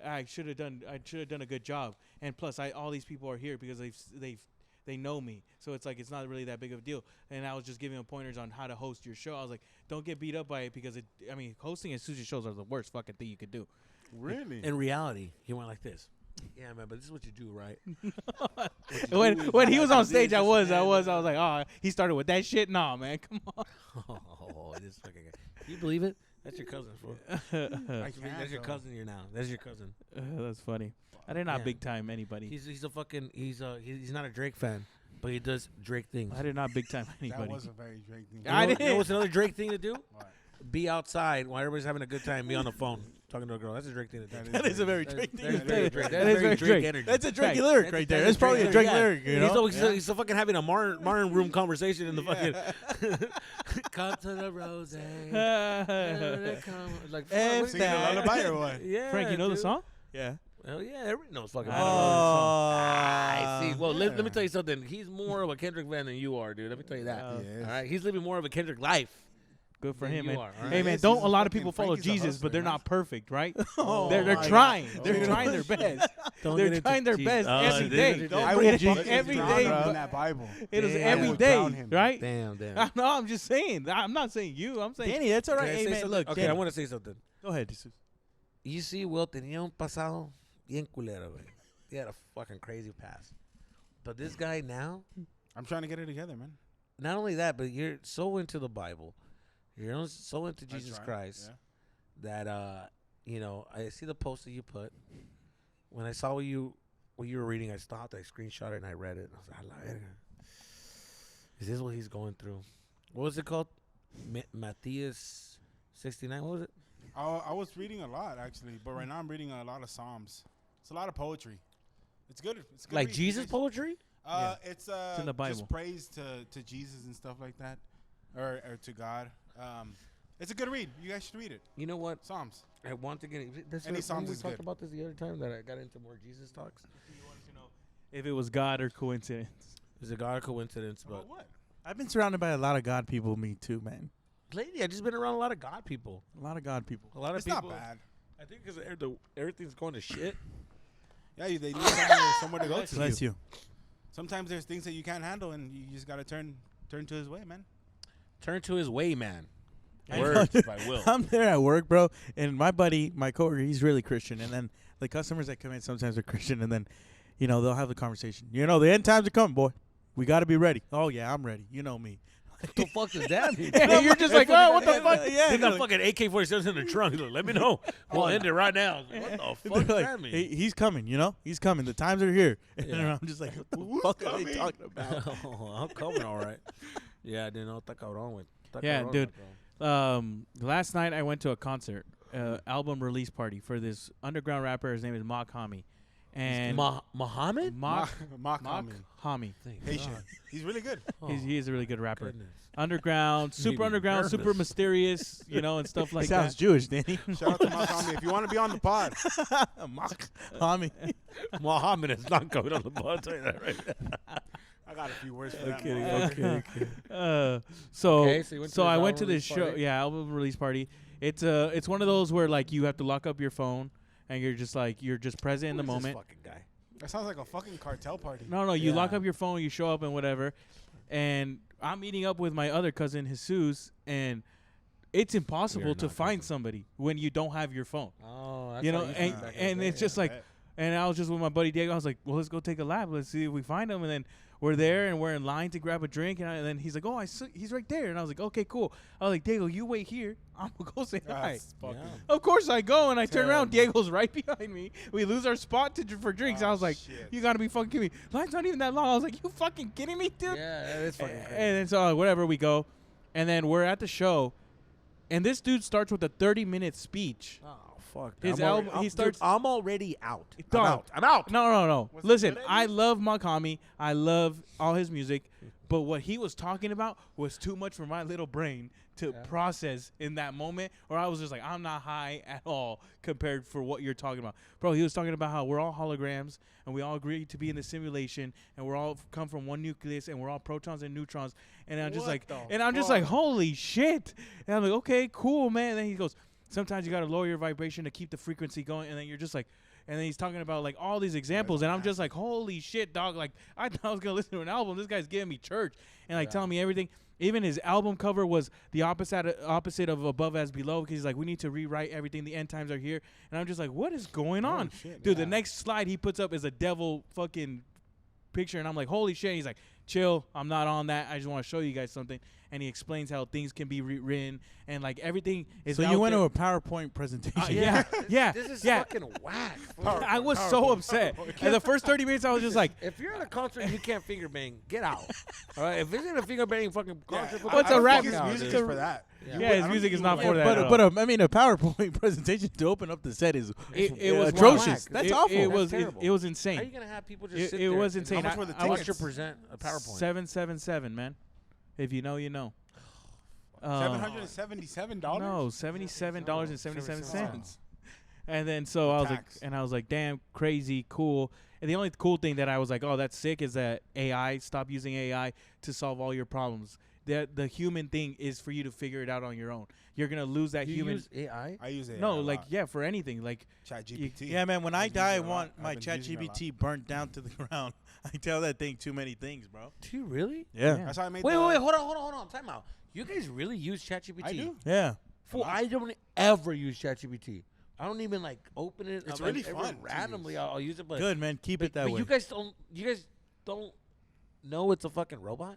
I should have done a good job. And plus, all these people are here because they know me, so it's like it's not really that big of a deal." And I was just giving him pointers on how to host your show. I was like, "Don't get beat up by it because hosting and sushi shows are the worst fucking thing you could do." Really? In reality, he went like this. Yeah, man, but this is what you do, right? When he was on stage, I was man. like, "Oh, he started with that shit." Nah, man, come on. Oh, this fucking guy. You believe it? That's your cousin, fool. I That's can't, your though. cousin here now. That's your cousin. That's funny. I did not Yeah. big time anybody. He's a fucking he's not a Drake fan, but he does Drake things. I did not big time That anybody. was a very Drake thing. I You know didn't. what's another Drake thing to do? What? Be outside while everybody's having a good time. Be on the phone talking to a girl. That's a Drake thing to do. That is a very That's- Drake that's thing. very Drake. That That's is very very Drake. energy. That's a Drakey Right. lyric right there. That's probably a Drake lyric, you know? He's still fucking having a Martin room conversation in the fucking come to the rose. Like, And Singing a lullaby or what? yeah, Frank, you know the dude. song? Yeah. Hell yeah, everybody knows fucking. I Martin don't know Lawrence. I see. Well, let me yeah. tell you something. He's more of a Kendrick fan than you are, dude. Let me tell you that. Oh. He is. All right, he's living more of a Kendrick life. Good for than him, you man. are, all Hey, right? man, Yes, don't he's a a lot of fucking people follow Frankie's a Jesus, hustler, but they're man. not perfect, right? Oh, they're my trying. God. They're Oh. trying their best. Don't They're get into trying their Jesus. best every day. Don't I bring would Jesus every down, day. bro. in that Bible. It is Damn. every would drown day, him. right? Damn. No, I'm just saying. I'm not saying you. I'm saying Danny, that's all Can right. I Hey, say man, something? look. Okay, Danny, I want to say something. go ahead. Jesus. You see, Will tenía un pasado bien culero, güey. He had a fucking crazy past. But this guy now, I'm trying to get it together, man. not only that, but you're so into the Bible. You're so into I Jesus try, Christ yeah. that, I see the post that you put. When I saw what you were reading, I stopped, I screenshot it, and I read it. And I was like, "A la verga. Is this what he's going through?" What was it called? Matthias 69. What was it? I was reading a lot actually, but right now I'm reading a lot of Psalms. It's a lot of poetry. It's good. It's good Like read. Jesus poetry? Yeah. It's in the Bible. just praise to Jesus and stuff like that, or to God. It's a good read. You guys should read it. You know what? Psalms. I want to get this. Any Psalms we is talked good. about this the other time that I got into more Jesus talks. You wanted to know if it was God or coincidence. It's a God coincidence, but What? I've been surrounded by a lot of God people. Me too, man. lately I just been around a lot of God people. A lot of God people. A lot of It's people. not bad. I think because everything's going to shit. Yeah, they need somewhere to go to. Bless you. Sometimes there's things that you can't handle, and you just gotta turn to His way, man. Turn to His way, man. I Words know. by Will. I'm there at work, bro, and my buddy, my coworker, he's really Christian, and then the customers that come in sometimes are Christian, and then, they'll have the conversation. The end times are coming, boy. We got to be ready. Oh yeah, I'm ready. You know me. What the fuck does that mean? Yeah, You're just like, oh, what the fuck? Yeah, They got like- fucking AK-47s in the trunk. He's like, let me know. We'll end it right now. I was like, what the fuck They're does like, that mean? "Hey, he's coming, He's coming. The times are here. And Yeah. I'm just like, what the fuck are they talking about? Oh, I'm coming, all right. Yeah, dude, no, está cabrón, güey. Está Yeah, cabrón, dude. cabrón. Last night I went to a concert, album release party for this underground rapper. His name is Mock Hami. And Muhammad? Mock Mock Hami. Thank Haitian. God. He's really good. Oh, He is a really good rapper. goodness. Underground, Made super me underground, super nervous. mysterious, and stuff like Sounds that. Jewish, Danny. Shout out to Mock Hami. If you want to be on the pod, Mock Hami. Muhammad is not coming on the bus. I'll tell you that right now. I got a few words for that. kidding, Mock. okay. So Okay, so you went to I this went to album this release show, party? album release party. It's one of those where like you have to lock up your phone and you're just present in the Who is this moment. fucking guy? That sounds like a fucking cartel party. No, you lock Yeah. up your phone, you show up and whatever. And I'm meeting up with my other cousin Jesus, and it's impossible You're to not find cousin. somebody when you don't have your phone. Oh, that's You how know, used to and be back in the and day, it's just like, and I was just with my buddy Diego. I was like, well, let's go take a lap. Let's see if we find him. And then we're there, and we're in line to grab a drink. And then he's like, oh, he's right there. And I was like, okay, cool. I was like, Diego, you wait here. I'm gonna go say hi. That's fucking. Yeah. Of course I go, and I turn around. Terrible. Diego's right behind me. We lose our spot for drinks. I Oh, was like, shit. you gotta be fucking kidding me. Line's not even that long. I was like, you fucking kidding me, dude? Yeah, that is fucking And crazy. then so whatever, we go, and then we're at the show, and this dude starts with a 30-minute speech. Oh, fuck. His I'm album- already- he dude, starts- I'm already out. Dog. I'm out. No. Was it Listen, good at I least? love Makami. I love all his music, but what he was talking about was too much for my little brain to process in that moment. Or I was just like, I'm not high at all compared for what you're talking about, bro. He was talking about how we're all holograms and we all agree to be in the simulation and we're all come from one nucleus and we're all protons and neutrons. And I'm just What like, the and I'm just like, fuck? holy shit. And I'm like, okay, cool, man. And then he goes, sometimes you got to lower your vibration to keep the frequency going. And then you're just like, and then he's talking about like all these examples, and I'm just like, holy shit, dog! Like I thought I was gonna listen to an album. This guy's giving me church and like telling me everything. Even his album cover was the opposite of Above as Below, because he's like, we need to rewrite everything. The end times are here, and I'm just like, what is going on, shit, dude? yeah. The next slide he puts up is a devil fucking picture, and I'm like, holy shit. And he's like, chill, I'm not on that. I just want to show you guys something. And he explains how things can be rewritten and like everything is. So you out went there. to a PowerPoint presentation. Yeah. This is yeah. fucking whack. I was so upset. And the first 30 minutes, I was just like, If you're at a concert and you can't finger bang, get out. All right. If it's in a finger banging fucking concert, I- What's I a don't rap- think his No, music dude. is for that. Yeah. yeah, I his don't music think is he not was- for that. at all. But I mean, a PowerPoint presentation to open up the set is it was atrocious. whack. That's it, awful. It was terrible. it was How are you insane. gonna have people just It- sit it there was and insane. How much I- were the I watch tickets? your present a PowerPoint? 777, man. If you know, you know. $777. No, $77.77. $77. And then so I was tax. like, damn, crazy, cool. And the only cool thing that I was like, oh, that's sick, is that stop using AI to solve all your problems. The human thing is for you to figure it out on your own. You're gonna lose that You human. use AI? I use it. No, like for anything, like ChatGPT. Yeah, man. When I I've used die, I it a lot. want I've my been using it a lot. ChatGPT burnt down to the ground. I tell that thing too many things, bro. Do you really? Yeah. That's how I made. Wait, the, hold on. Time out. You guys really use ChatGPT? I do. Yeah. Fool, I don't ever use ChatGPT. I don't even like open it. It's I'm, really like, fun ever to randomly, use. I'll use it. But Good, man. Keep but, it that but way. you guys don't know it's a fucking robot.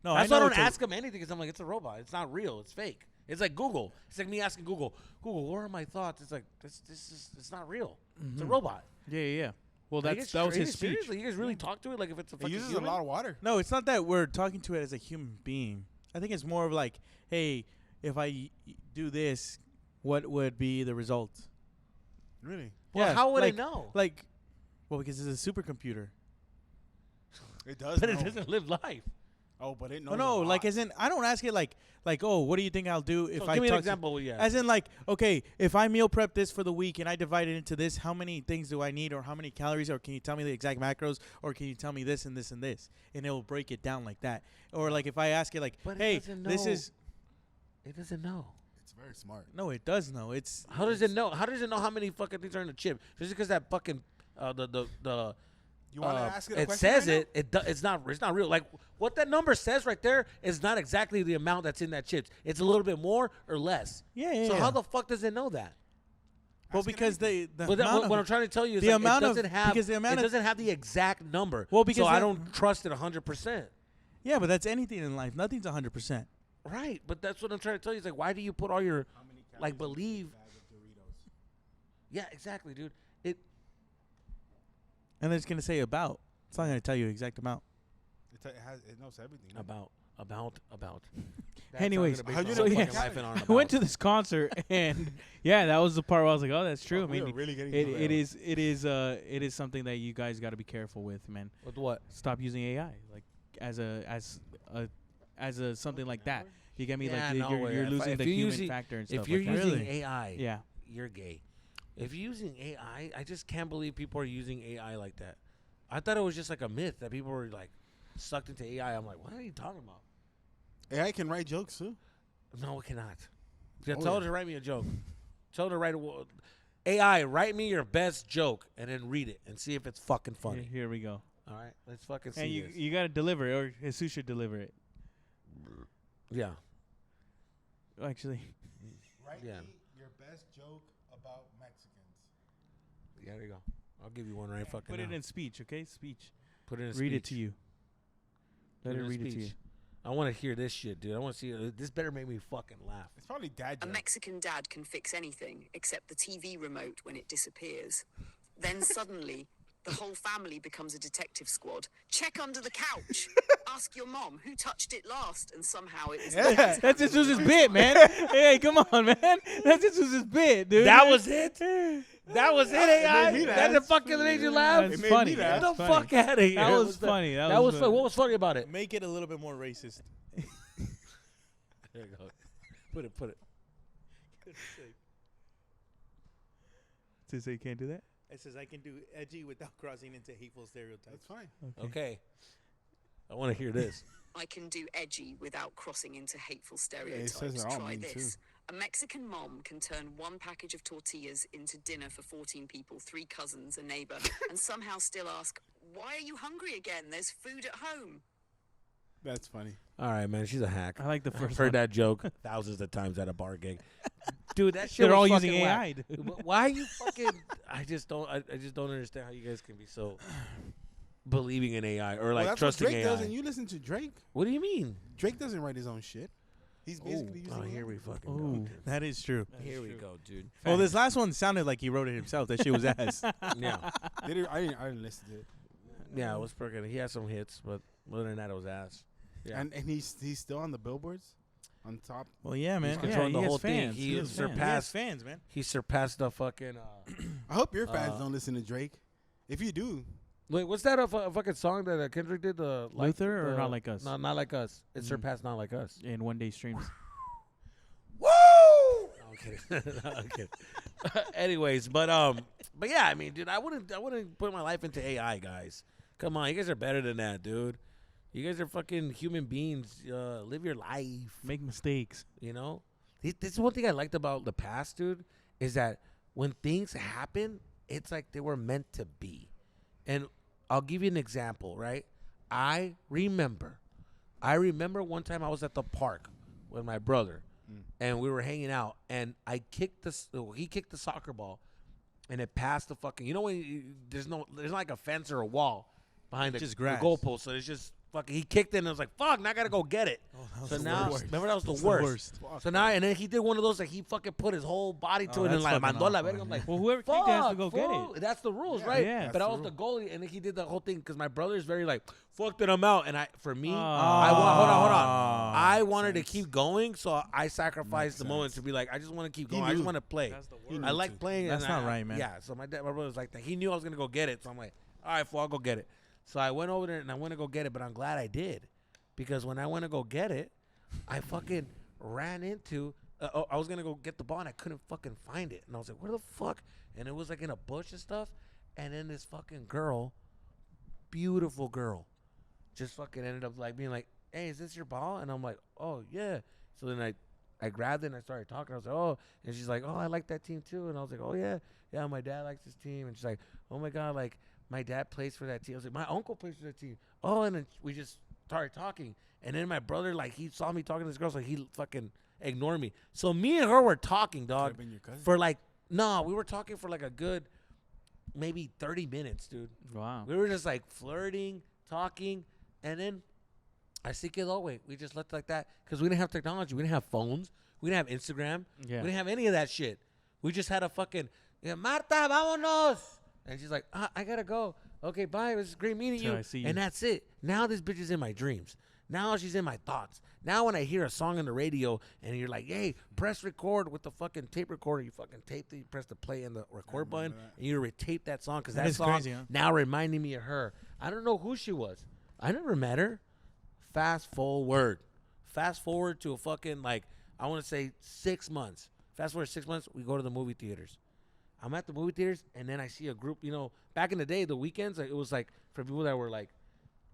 no, That's I why I know don't it's a- ask them anything, because I'm like, it's a robot. It's not real. It's fake. It's like Google. It's like me asking Google, what are my thoughts? It's like this is it's not real. It's a robot. Yeah. Well, Are you that guys was his crazy? speech. Seriously, you guys really talk to it like if it's a It fucking uses human? a lot of water. No, it's not that we're talking to it as a human being. I think it's more of like, hey, if I do this, what would be the result? Really? Well, Yeah, how would like, it know? Like, well, because it's a supercomputer. It does. But know. it doesn't live life. Oh, but it knows. Oh no, a like lot. as in, I don't ask it like, oh, what do you think I'll do if So I give me an talk example. Yeah. As in, like, okay, if I meal prep this for the week and I divide it into this, how many things do I need, or how many calories, or can you tell me the exact macros, or can you tell me this and this and this, and it will break it down like that. Or like if I ask it like, But it hey, doesn't this know. is It doesn't know. It's very smart. no, it does know. It's How does it know? How does it know how many fucking things are in the chip? Just because that fucking the You want to ask it a it question? says right now? it's not real. Like what that number says right there is not exactly the amount that's in that chips. It's a little bit more or less. Yeah. So how the fuck does it know that? well Ask it because anything. the But that, amount what, of, what I'm trying to tell you is the like, amount it of- doesn't have because the amount it of- doesn't have the exact number. Well, because so I the- don't trust it 100%. yeah, but that's anything in life. Nothing's 100%. Right, but that's what I'm trying to tell you. It's like, why do you put all your How many like calories in a believe? bag of Doritos? Yeah, exactly, dude. It And then it's gonna say about. It's not gonna tell you exact amount. It knows everything. no? about. Anyways, How you so know yeah, fucking life I went to this concert and yeah, that was the part where I was like, oh, that's true. I We mean, are really getting it is something that you guys got to be careful with, man. With what? Stop using AI like as a something like that. You get me? Yeah, like no you're, way. you're If losing if the you're human using- factor and stuff If you're like that. using Really? AI, Yeah. you're gay. If you're using AI, I just can't believe people are using AI like that. I thought it was just like a myth that people were like sucked into AI. I'm like, what are you talking about? AI can write jokes too. No, it cannot. Yeah, Oh, tell yeah. her to write me a joke. Tell her to write AI, write me your best joke and then read it and see if it's fucking funny. Here we go. All right, let's fucking see And you this. you got to deliver it, or Jesus should deliver it. Yeah. Actually, Write Yeah. me your best joke about Mexicans. Yeah, there you go. I'll give you one right fucking put now. it in speech, okay? Speech. Put it in Read it speech. to you. Let Put her in read it to you. speech. I want to hear this shit, dude. I want to see this. Better make me fucking laugh. It's probably dad A joke. Mexican dad can fix anything except the TV remote when it disappears. Then suddenly, the whole family becomes a detective squad. Check under the couch. Ask your mom who touched it last, and somehow it was. the dad's That's hand Jesus' all the bit, time. man. Hey, come on, man. That's Jesus' bit, dude. That was it. That was it, AI. made me That laugh. fucking made you laugh. That's It made funny. me That's Get the funny. fuck out of here. That was What's that? funny. That was funny. what was funny about it? Make it a little bit more racist. There you go. Put it. To say you can't do that? It says I can do edgy without crossing into hateful stereotypes. That's fine. Okay. I want to hear this. I can do edgy without crossing into hateful it stereotypes. says it all, Try me this. too. A Mexican mom can turn one package of tortillas into dinner for 14 people, 3 cousins, a neighbor, and somehow still ask, why are you hungry again? There's food at home. That's funny. All right, man. She's a hack. I like the I've first heard one. that joke thousands of times at a bar gig. Dude, that shit They're was all fucking using whack. AI, dude. Why are you fucking? I just don't understand how you guys can be so believing in AI or like well, that's what trusting Drake AI. does, and you listen to Drake. What do you mean? Drake doesn't write his own shit. He's basically using Oh, AI. here we fucking Ooh. go. Dude. That is true. Here we go, dude. Well, this last one sounded like he wrote it himself. That shit was ass. Yeah, I didn't listen to it. yeah, it was fucking. He had some hits, but other than that, it was ass. Yeah. And he's still on the billboards, on top. Well, yeah, man. He's Yeah, controlling he the has whole thing. fans. He has surpassed- He has fans, man. He surpassed the fucking. I hope your fans Uh, don't listen to Drake. If you do, Wait, what's that a fucking song that Kendrick did? The Luther or Not Like Us? No, Not Like Us. It Mhm. surpassed Not Like Us. In one day streams. Woo! No, I'm kidding. No, I'm kidding. Anyways, but yeah, I mean, dude, I wouldn't put my life into AI, guys. Come on, you guys are better than that, dude. You guys are fucking human beings. Live your life. Make mistakes. You know, this is one thing I liked about the past, dude, is that when things happen, it's like they were meant to be. And I'll give you an example, right? I remember one time I was at the park with my brother, and we were hanging out, and he kicked the soccer ball, and it passed the fucking. You know when there's not like a fence or a wall behind Just the grass. goalpost, so it's just fucking, he kicked it and I was like, fuck, now I gotta go get it. So now, remember that was the worst. So now, and then he did one of those, like, he fucking put his whole body to it and like, mandó la verga. I'm like, well, whoever kicked it has to go get it. That's the rules, right? Yeah. But I was the goalie, and then he did the whole thing because my brother's very like, fuck that, I'm out. And for me, hold on. I wanted to keep going, so I sacrificed the moment to be like, I just want to keep going. I just want to play. I like playing. That's not right, man. Yeah, so my brother was like that. He knew I was going to go get it, so I'm like, all right, I'll go get it. So I went over there, and I went to go get it, but I'm glad I did. Because when I went to go get it, I fucking ran into I was going to go get the ball, and I couldn't fucking find it. And I was like, where the fuck? And it was like in a bush and stuff. And then this fucking girl, beautiful girl, just fucking ended up like being like, hey, is this your ball? And I'm like, oh, yeah. So then I grabbed it and I started talking. I was like, oh. And she's like, oh, I like that team too. And I was like, oh, yeah. Yeah, my dad likes this team. And she's like, oh, my God, like, my dad plays for that team. I was like, my uncle plays for that team. Oh, and then we just started talking. And then my brother, like, he saw me talking to this girl, so he fucking ignored me. So me and her were talking, dog, for like, no, we were talking for like a good maybe 30 minutes, dude. Wow. We were just like flirting, talking, and then I see que lo, wait, we just left like that because we didn't have technology. We didn't have phones. We didn't have Instagram. Yeah. We didn't have any of that shit. We just had a fucking, Marta, vámonos. And she's like, I gotta go. Okay, bye. It was great meeting you. I see you. And that's it. Now this bitch is in my dreams. Now she's in my thoughts. Now when I hear a song on the radio and you're like, hey, press record with the fucking tape recorder, you fucking tape it, you press the play and the record button, and you retape that song because that song crazy, huh? now reminding me of her. I don't know who she was. I never met her. Fast forward to a fucking, like, I want to say 6 months. Fast forward 6 months, we go to the movie theaters. I'm at the movie theaters, and then I see a group, back in the day, the weekends, like, it was like for people that were like,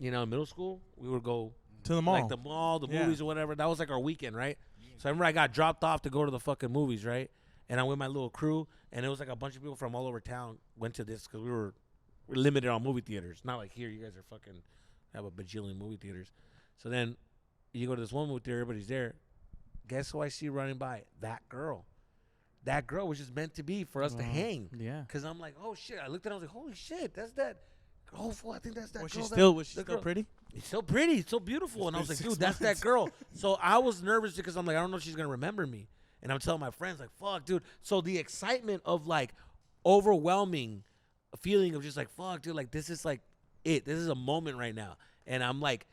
in middle school, we would go to the mall. Like the mall, the movies or whatever. That was like our weekend, right? So I remember I got dropped off to go to the fucking movies, right? And I'm with my little crew, and it was like a bunch of people from all over town went to this because we're limited on movie theaters. Not like here, you guys are fucking have a bajillion movie theaters. So then you go to this one movie theater, everybody's there. Guess who I see running by? That girl. That girl was just meant to be for us to hang. Yeah. Because I'm like, oh, shit. I looked at her, I was like, holy shit, that's that. Oh, fool, I think that's that Was girl. she still pretty? It's so pretty, so beautiful. And I was like, dude, that's that girl. So I was nervous because I'm like, I don't know if she's going to remember me. And I'm telling my friends, like, fuck, dude. So the excitement of, like, overwhelming feeling of just like, fuck, dude, like, this is, like, it. This is a moment right now. And I'm, like,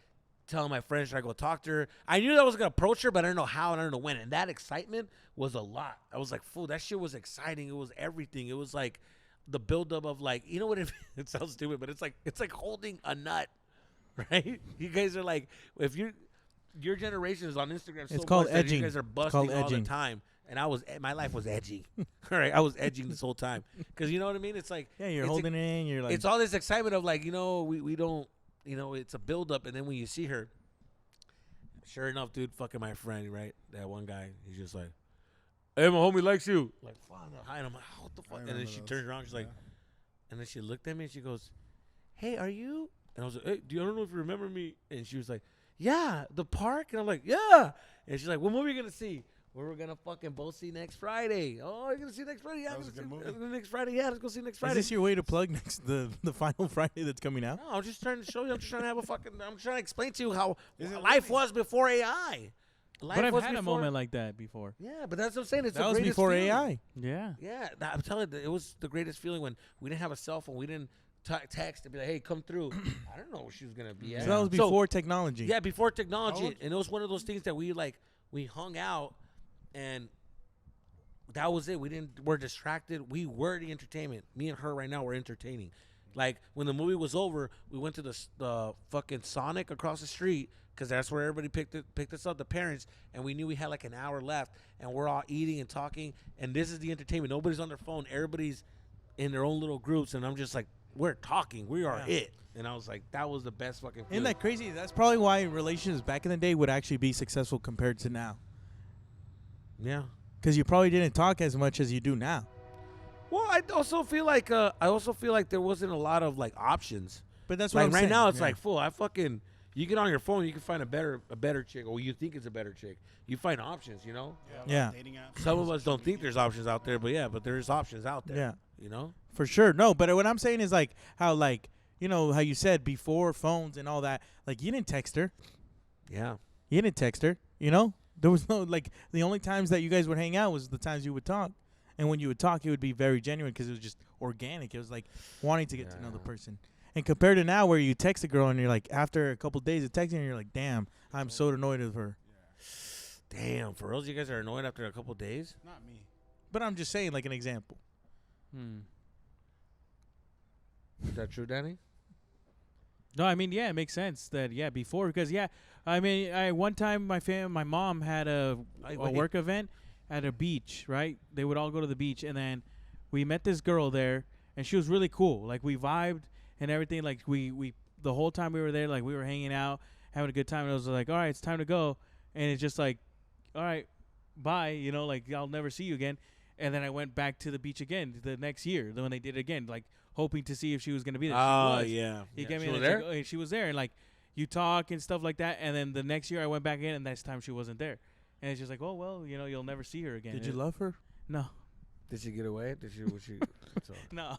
telling my friends, should I go talk to her? I knew that I was going to approach her, but I didn't know how and I didn't know when. And that excitement was a lot. I was like, fool, that shit was exciting. It was everything. It was, like, the buildup of, like, you know what it sounds stupid, but it's like holding a nut. Right? You guys are like, if your generation is on Instagram so it's called much that edging. you guys are busting all the time. And my life was edging. All right, I was edging this whole time. Because you know what I mean? It's like, yeah, you're holding it in. You're like, it's all this excitement of like, we don't, it's a buildup. And then when you see her, sure enough, dude, fucking my friend, right? That one guy, he's just like, hey, my homie likes you. Like, fuck, hi. And I'm like, what the fuck? And then she turns around, she's like, and then she looked at me and she goes, hey, are you? And I was like, hey, I don't know if you remember me. And she was like, yeah, the park. And I'm like, yeah. And she's like, what movie are you going to see? We're going to fucking both see next Friday. Oh, you're going to see next Friday? Yeah, That was a good movie. Next Friday. Yeah, let's go see next Friday. is this your way to plug the final Friday that's coming out? No, I'm just trying to show you. I'm just trying to have I'm trying to explain to you how Is it life really? was before AI. Life But I've was had a before- moment like that before. Yeah, but that's what I'm saying. It's That the was greatest before feeling. AI. Yeah. Yeah, I'm telling you, it was the greatest feeling when we didn't have a cell phone. We didn't text and be like, hey, come through. I don't know where she was going to be at. So that was before technology. Yeah, before technology. old? And it was one of those things that we hung out and that was it. We're distracted. We were the entertainment. Me and her right now were entertaining. Like when the movie was over, we went to the fucking Sonic across the street because that's where everybody picked us up, the parents, and we knew we had like an hour left, and we're all eating and talking, and this is the entertainment. Nobody's on their phone. Everybody's in their own little groups, and I'm just like, we're talking. We are it. And I was like, that was the best fucking feeling. Isn't that crazy? That's probably why relations back in the day would actually be successful compared to now. Yeah. Because you probably didn't talk as much as you do now. Well, I also feel like there wasn't a lot of like options. But that's what Like I'm right saying. now, it's Yeah. like, fool, you get on your phone, you can find a better chick, or you think it's a better chick. You find options, you know? Yeah. Dating apps. Some of us don't think there's options out there, but there's options out there. Yeah. You know? For sure. No, but what I'm saying is like how like you know how you said before phones and all that. Like you didn't text her. Yeah. You didn't text her. You know, there was no like the only times that you guys would hang out was the times you would talk, and when you would talk, it would be very genuine because it was just organic. It was like wanting to get to know the person. And compared to now, where you text a girl and you're like, after a couple days of texting, you're like, damn, I'm so annoyed with her. Damn, for real, you guys are annoyed after a couple days? Not me. But I'm just saying, like an example. Is that true, Danny? No, I mean, yeah, it makes sense that before because I mean, one time my mom had a work event at a beach, right? They would all go to the beach, and then we met this girl there, and she was really cool. Like we vibed and everything. Like we the whole time we were there, like we were hanging out, having a good time. And it was like, all right, it's time to go, and it's just like, all right, bye. You know, like I'll never see you again. And then I went back to the beach again the next year when they did it again, like hoping to see if she was gonna be there. Oh, she was. yeah. He gave me She was like, there? oh, she was there, and like you talk and stuff like that. And then the next year I went back in, and this time she wasn't there. And it's just like, oh well, you know, you'll never see her again. Did you love her? No, Did she get away? Was she? So. no.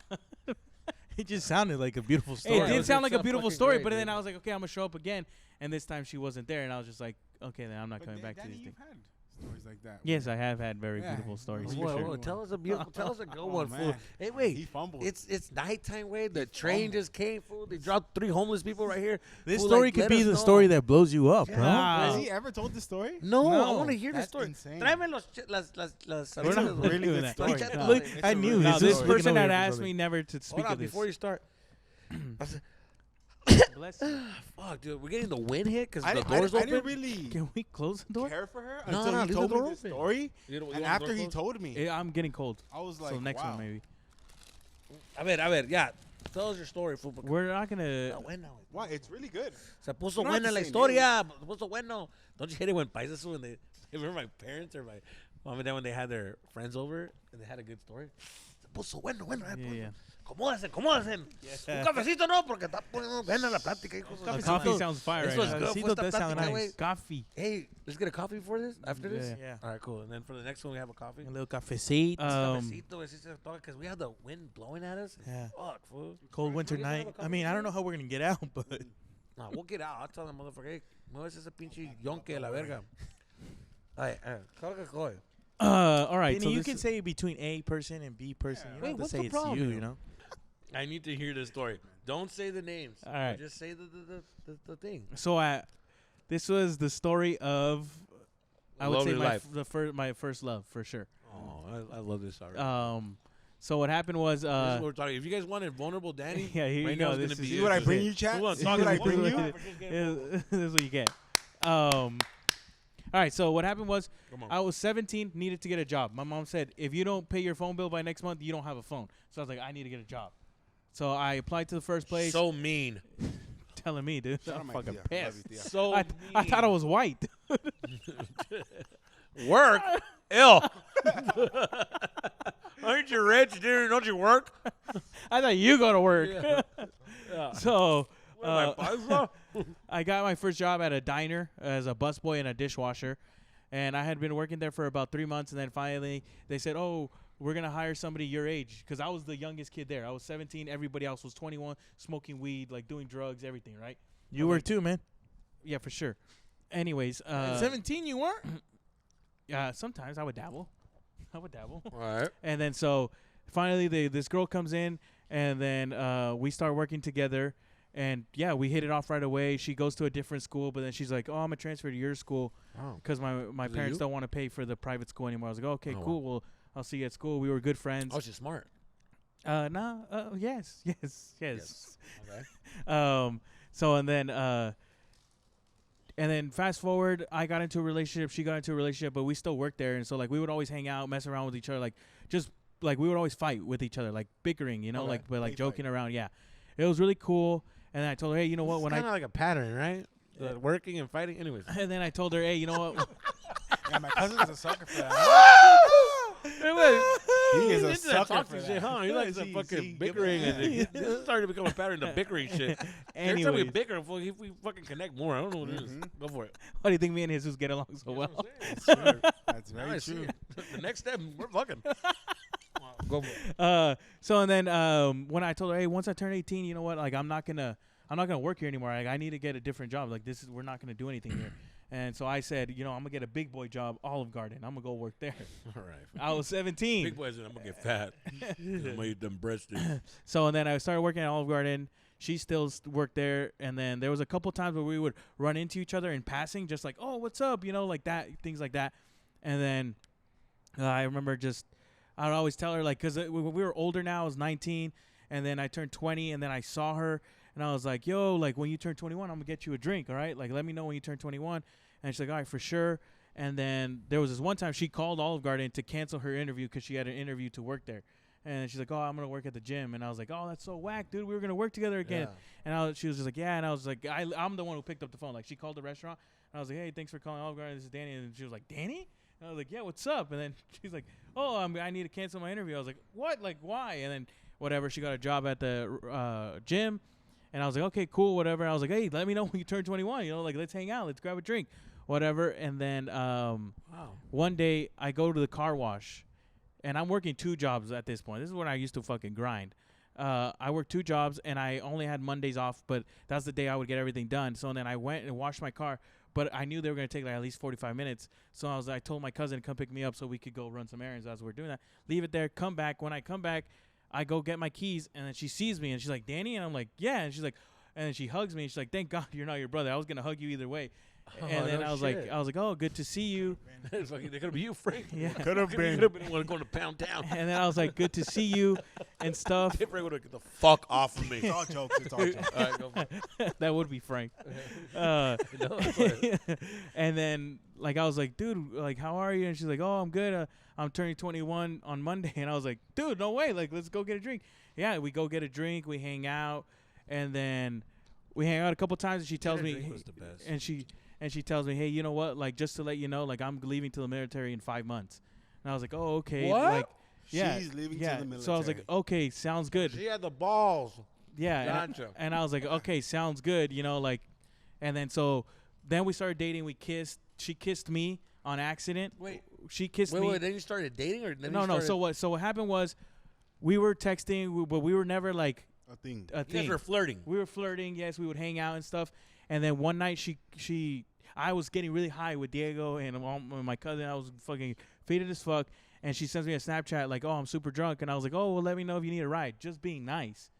It just sounded like a beautiful It story. did sound like a so beautiful fucking story, great, but then dude. I was like, okay, I'm gonna show up again, and this time she wasn't there, and I was just like, okay, then I'm not coming back to Danny, these you've things. had stories like that. Yes, I have had very Yeah. beautiful stories. Whoa, for sure. whoa, Tell us a beautiful, tell us a good Oh, one, fool. man. Hey, He wait. fumbled. It's nighttime, way. The train just came, fool. They dropped 3 homeless people right here. This Fool, story like, could let be us the know. story that blows you up, bro. Wow. Has he ever told the story? No, I No, want to hear the that's story. insane. Tráeme las We're not really doing good that. story. Look, No, Look, it's I a knew really Now, He's good this just story. looking person over had here for asked something. me never to speak Hold on, of this. before you start. Bless you. Fuck, dude, we're getting the wind hit because I the didn't- I door's didn't open. really Can we close the door? care for her No, until no, he leave the told me door this open. story. You don't And want the after door he closed? told me, I'm getting cold. I was So like, next wow. one maybe. A ver, yeah. Tell us your story, fool. porque We're not gonna. está buena, güey. Wow, it's really good. Se puso We're not buena the la same historia. Se puso bueno. Don't you hate it when paisas when they remember my parents or my mom and dad when they had their friends over and they had a good story? Se puso bueno. Yeah. Acomódense. Un cafecito no, porque está poniendo buena la plática, hijos. A coffee sounds fire This right was now. good. Cafecito Fue esta does sound plática, nice. güey. Coffee. Hey, let's get a coffee before this? After this? Yeah. All right, cool. And then for the next one, we have a coffee. A little cafecito. Cafecito, because we have the wind blowing at us. Yeah. Fuck, fool. Cold winter We're gonna have night. a I mean, I don't know how we're gonna get out, but No, we'll get out. I'll tell the motherfucker, hey, mueves ese pinche yonke de la verga. Ay, carga coy. All right. Benny, So you this can is- say between A person and B person. Yeah. You don't Wait, have to what's say the it's problem you. here? You know. I need to hear this story. Don't say the names. All right. Just say the thing. So this was the story of, I would Love say of your life. my first love for sure. Oh, I love this already. So what happened was, this is what we're talking. If you guys wanted vulnerable Danny, yeah, here right you now go. it's This gonna is be See it. what I this is bring it. you, chat? Hold on, See talk what I about bring it. you? this is what you get. All right. So what happened was, Come on. I was 17, needed to get a job. My mom said, if you don't pay your phone bill by next month, you don't have a phone. So I was like, I need to get a job. So I applied to the first place. So mean. Telling me, dude. Shout out I'm my fucking tia. Love pissed. you, tia. So I thought I was white. work. Ill. Aren't you rich, dude? Don't you work? I thought you go to work. Yeah. So What am I, paisa? I got my first job at a diner as a busboy and a dishwasher. And I had been working there for about 3 months. And then finally they said, oh, we're going to hire somebody your age. Because I was the youngest kid there. I was 17. Everybody else was 21, smoking weed, like doing drugs, everything, right? You were too, man. Yeah, for sure. Anyways. At 17, you weren't. Sometimes I would dabble. All right. And then so finally this girl comes in, and then we start working together. And, yeah, we hit it off right away. She goes to a different school, but then she's like, oh, I'm going to transfer to your school Oh. because my Is it parents you? don't want to pay for the private school anymore. I was like, oh, okay, Oh, cool. Well, I'll see you at school. We were good friends. Oh, she's smart. Yes. Okay. So, and then fast forward, I got into a relationship. She got into a relationship, but we still worked there. And so, like, we would always hang out, mess around with each other. Like, just, like, we would always fight with each other, like, bickering, you know, Okay. like Play joking around. Yeah. It was really cool. And then I told her, hey, you know what? When kind of like a pattern, right? Yeah. Working and fighting. Anyways. And then I told her, hey, you know what? Yeah, my cousin's a sucker for that. He is a into that sucker toxic for shit, that. huh? He likes that See, fucking give bickering. him And that. this is starting to become a pattern, the bickering shit. Every time we Anyways, bicker, if we fucking connect more, I don't know what it is. Go for it. why do you think me and Jesus get along so well? That's Now I very see true. it. The next step, we're fucking. Go for it. So and then when I told her, hey, once I turn 18, you know what? Like I'm not gonna work here anymore. Like I need to get a different job. Like we're not gonna do anything here. And so I said, you know, I'm gonna get a big boy job, Olive Garden. I'm gonna go work there. All right. I was 17. Big boys, I'm gonna get fat. I'm gonna eat them breadsticks. So and then I started working at Olive Garden. She still worked there, and then there was a couple times where we would run into each other in passing, just like, oh, what's up, you know, like that, things like that. And then I remember I would always tell her, like, because when we were older now, I was 19, and then I turned 20, and then I saw her, and I was like, yo, like, when you turn 21, I'm going to get you a drink, all right? Like, let me know when you turn 21. And she's like, all right, for sure. And then there was this one time she called Olive Garden to cancel her interview because she had an interview to work there. And she's like, oh, I'm going to work at the gym. And I was like, oh, that's so whack, dude. We were going to work together again. Yeah. And she was just like, yeah. And I was like, I'm the one who picked up the phone. Like, she called the restaurant. And I was like, hey, thanks for calling Olive Garden. This is Danny. And she was like, Danny? And I was like, yeah, what's up? And then she's like, oh, I need to cancel my interview. I was like, what? Like, why? And then whatever, she got a job at the gym. And I was like, okay, cool, whatever. I was like, hey, let me know when you turn 21. You know, like, let's hang out. Let's grab a drink, whatever. And then one day I go to the car wash. And I'm working 2 jobs at this point. This is when I used to fucking grind. I worked 2 jobs, and I only had Mondays off, but that's the day I would get everything done. So then I went and washed my car, but I knew they were going to take like at least 45 minutes. So I told my cousin to come pick me up so we could go run some errands as we're doing that. Leave it there, come back. When I come back, I go get my keys, and then she sees me, and she's like, Danny? And I'm like, yeah. And she's like, and then she hugs me, and she's like, thank God you're not your brother. I was going to hug you either way. And then I was like, oh, good to see you. It's like, they're gonna be you, Frank. Yeah, Could have been. Could have been one going to Pound Town. And then I was like, good to see you and stuff. Frank would have get the fuck off of me. It's all jokes. It's all jokes. All right, go for it. That would be Frank. And then like I was like, dude, like how are you? And she's like, oh, I'm good. I'm turning 21 on Monday. And I was like, dude, no way. Like, let's go get a drink. Yeah, we go get a drink. We hang out, and then we hang out a couple times. And she tells me, was the best. and she tells me, hey, you know what? Like, just to let you know, like, I'm leaving to the military in 5 months. And I was like, oh, okay. What? Like, yeah, She's leaving yeah. to the military. So I was like, okay, sounds good. She had the balls. Yeah. Gotcha. And I was like, okay, sounds good. You know, like, and then we started dating. We kissed. She kissed me on accident. Wait. She kissed me. Wait. Then you started dating, or then No. So what happened was, we were texting, but we were never like a thing. a you thing. guys were flirting. We were flirting. Yes, we would hang out and stuff. And then one night I was getting really high with Diego and my cousin. I was fucking faded as fuck. And she sends me a Snapchat like, oh, I'm super drunk. And I was like, oh, well, let me know if you need a ride. Just being nice.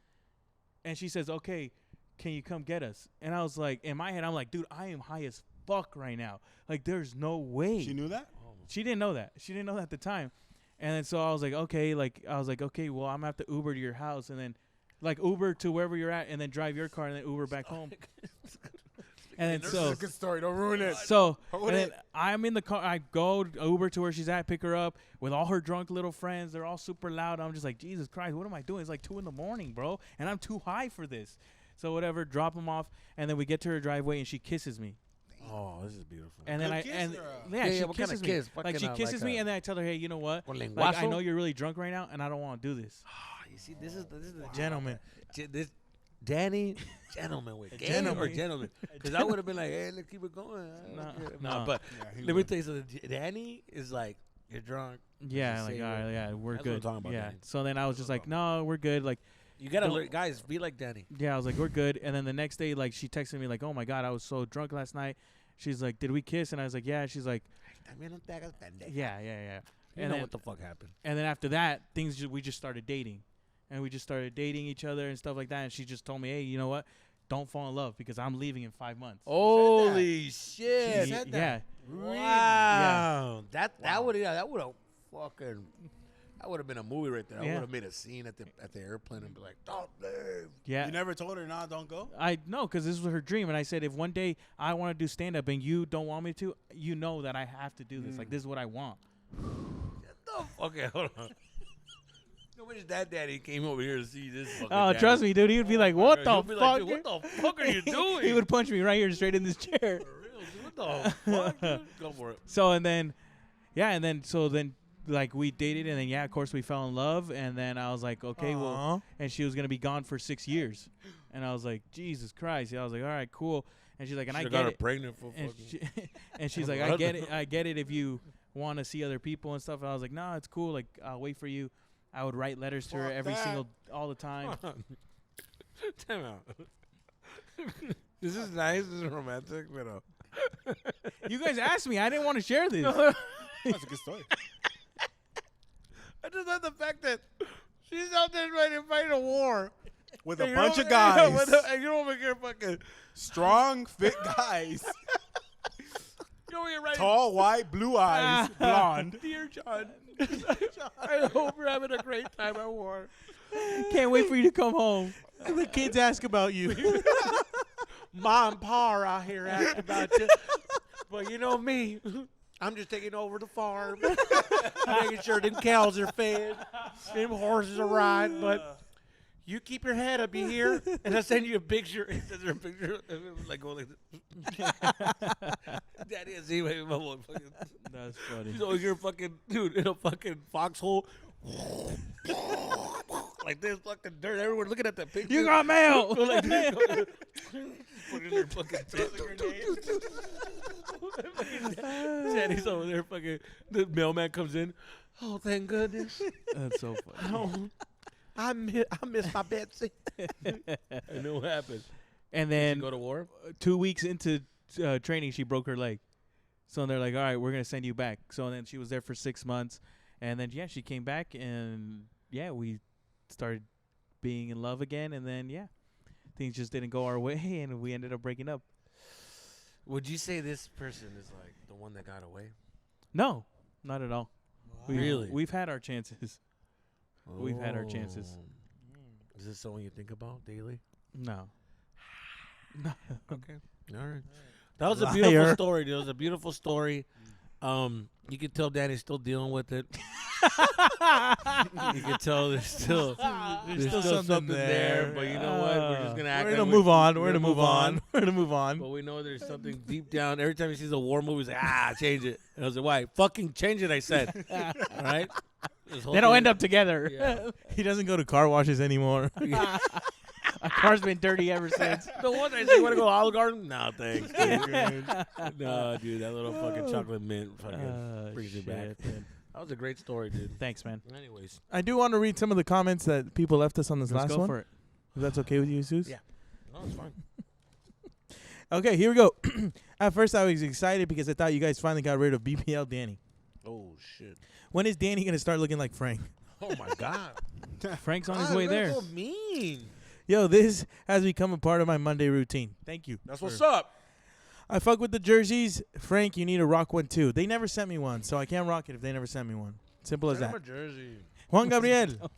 And she says, okay, can you come get us? And I was like, in my head, I'm like, dude, I am high as fuck right now. Like, there's no way. She knew that? She didn't know that. She didn't know that at the time. And then so I was like, okay, well, I'm going to have to Uber to your house. And then, like, Uber to wherever you're at and then drive your car and then Uber back home. And then This so is a good story. Don't ruin it. So Hold and then it. I'm in the car. I go Uber to where she's at, pick her up with all her drunk little friends. They're all super loud. I'm just like, Jesus Christ, what am I doing? It's like 2 a.m, bro, and I'm too high for this. So whatever, drop them off, and then we get to her driveway, and she kisses me. Oh, this is beautiful. And then Good kiss or she what kind kisses of me. kiss? Like she kisses me, and then I tell her, hey, you know what? Con Like, I lenguazo? know you're really drunk right now, and I don't want to do this. You see, this is the Gentleman. This Danny, gentleman with gentleman. Because I would have been like, hey, let's keep it going. No. But Yeah, he let me would. tell you something. Danny is like, you're drunk. Yeah, Just like say all right, it. yeah, we're That's what I'm good. talking about, Yeah. Danny. So then I was just like, no, we're good. Like. You gotta Don't- learn, guys. Be like Danny. Yeah, I was like, we're good. And then the next day, like, she texted me, like, oh, my God, I was so drunk last night. She's like, did we kiss? And I was like, yeah. She's like, yeah. You And know then, what the fuck happened. and then after that, we just started dating. And we just started dating each other and stuff like that. And she just told me, hey, you know what? Don't fall in love because I'm leaving in 5 months. Holy She shit! said that. Wow. That would have fucking. That would have been a movie right there. I Yeah. would have made a scene at the airplane and be like, "Don't leave." Yeah. You never told her, nah, don't go? I know, because this was her dream. And I said, if one day I want to do stand-up and you don't want me to, you know that I have to do this. Like, this is what I want. Okay, hold on. I wish that daddy came over here to see this. Oh, trust me, dude. He would be like, what the He'll be like, fuck? "Dude, what the fuck are you doing?" He would punch me right here straight in this chair. For real, dude, what the fuck? Dude? Go for it. So, and then, like, we dated, and then, yeah, of course, we fell in love. And then I was like, okay, well, and she was going to be gone for 6 years. And I was like, Jesus Christ. Yeah, I was like, all right, cool. And she's like, and I Should've get got her it. pregnant for And, fucking. and she's like, I get it if you want to see other people and stuff. And I was like, no, it's cool. Like, I'll wait for you. I would write letters to her Fuck all the time. Time out. This is nice. This is romantic, but You guys asked me. I didn't want to share this. That's a good story. I just love the fact that she's out there ready to fight a war With a And bunch you're of over- guys. and you're over here fucking. Strong, fit guys. You're over here ready. Tall, white, blue eyes, blonde. Dear John, I hope you're having a great time at war. Can't wait for you to come home. The kids ask about you. Mom and Pa are out here asking about you. But you know me, I'm just taking over the farm, making sure them cows are fed, them horses are riding. But you keep your head up, you hear? And I send you a picture. It says a picture of him like going like this. Daddy is anyway. That's funny. He's over here fucking, dude, in a fucking foxhole. Like this fucking dirt. Everyone looking at that picture. You got mail. Go like this. Put it in their fucking tent. Daddy's over there fucking. The mailman comes in. Oh, thank goodness. That's so funny. Oh, I miss my Betsy. I know what happened. And Did then you go to war? 2 weeks into training, she broke her leg. So they're like, all right, we're going to send you back. So then she was there for 6 months. And then, yeah, she came back. And, yeah, we started being in love again. And then, yeah, things just didn't go our way. And we ended up breaking up. Would you say this person is like the one that got away? No, not at all. Really? We've had our chances. We've had our chances. Is this someone you think about daily? No. Okay. All right. That was a Liar. beautiful story, dude. It was a beautiful story. You can tell Danny's still dealing with it. You can tell there's still something there. But you know what? We're just gonna act. We're like gonna move on. we're We're gonna move on. We're gonna move on. But we know there's something deep down. Every time he sees a war movie, he's like, change it. And I was like, why? Fucking change it, I said. All right? They don't end up together. Yeah. He doesn't go to car washes anymore. Our car's been dirty ever since. The one I say, you want to go to Olive Garden? No, thanks. Dude. No, dude, that little fucking chocolate mint fucking brings me back. Man. That was a great story, dude. Thanks, man. Anyways. I do want to read some of the comments that people left us on this Let's last go one. for it. If that's okay with you, Jesus? Yeah. No, it's fine. Okay, here we go. At first, I was excited because I thought you guys finally got rid of BPL Danny. Oh, shit. When is Danny going to start looking like Frank? Oh, my God. Frank's on his way there. So mean. Yo, this has become a part of my Monday routine. Thank you. That's what's up. I fuck with the jerseys. Frank, you need to rock one too. They never sent me one, so I can't rock it if they never sent me one. Simple as Send him that. a jersey. Juan Gabriel.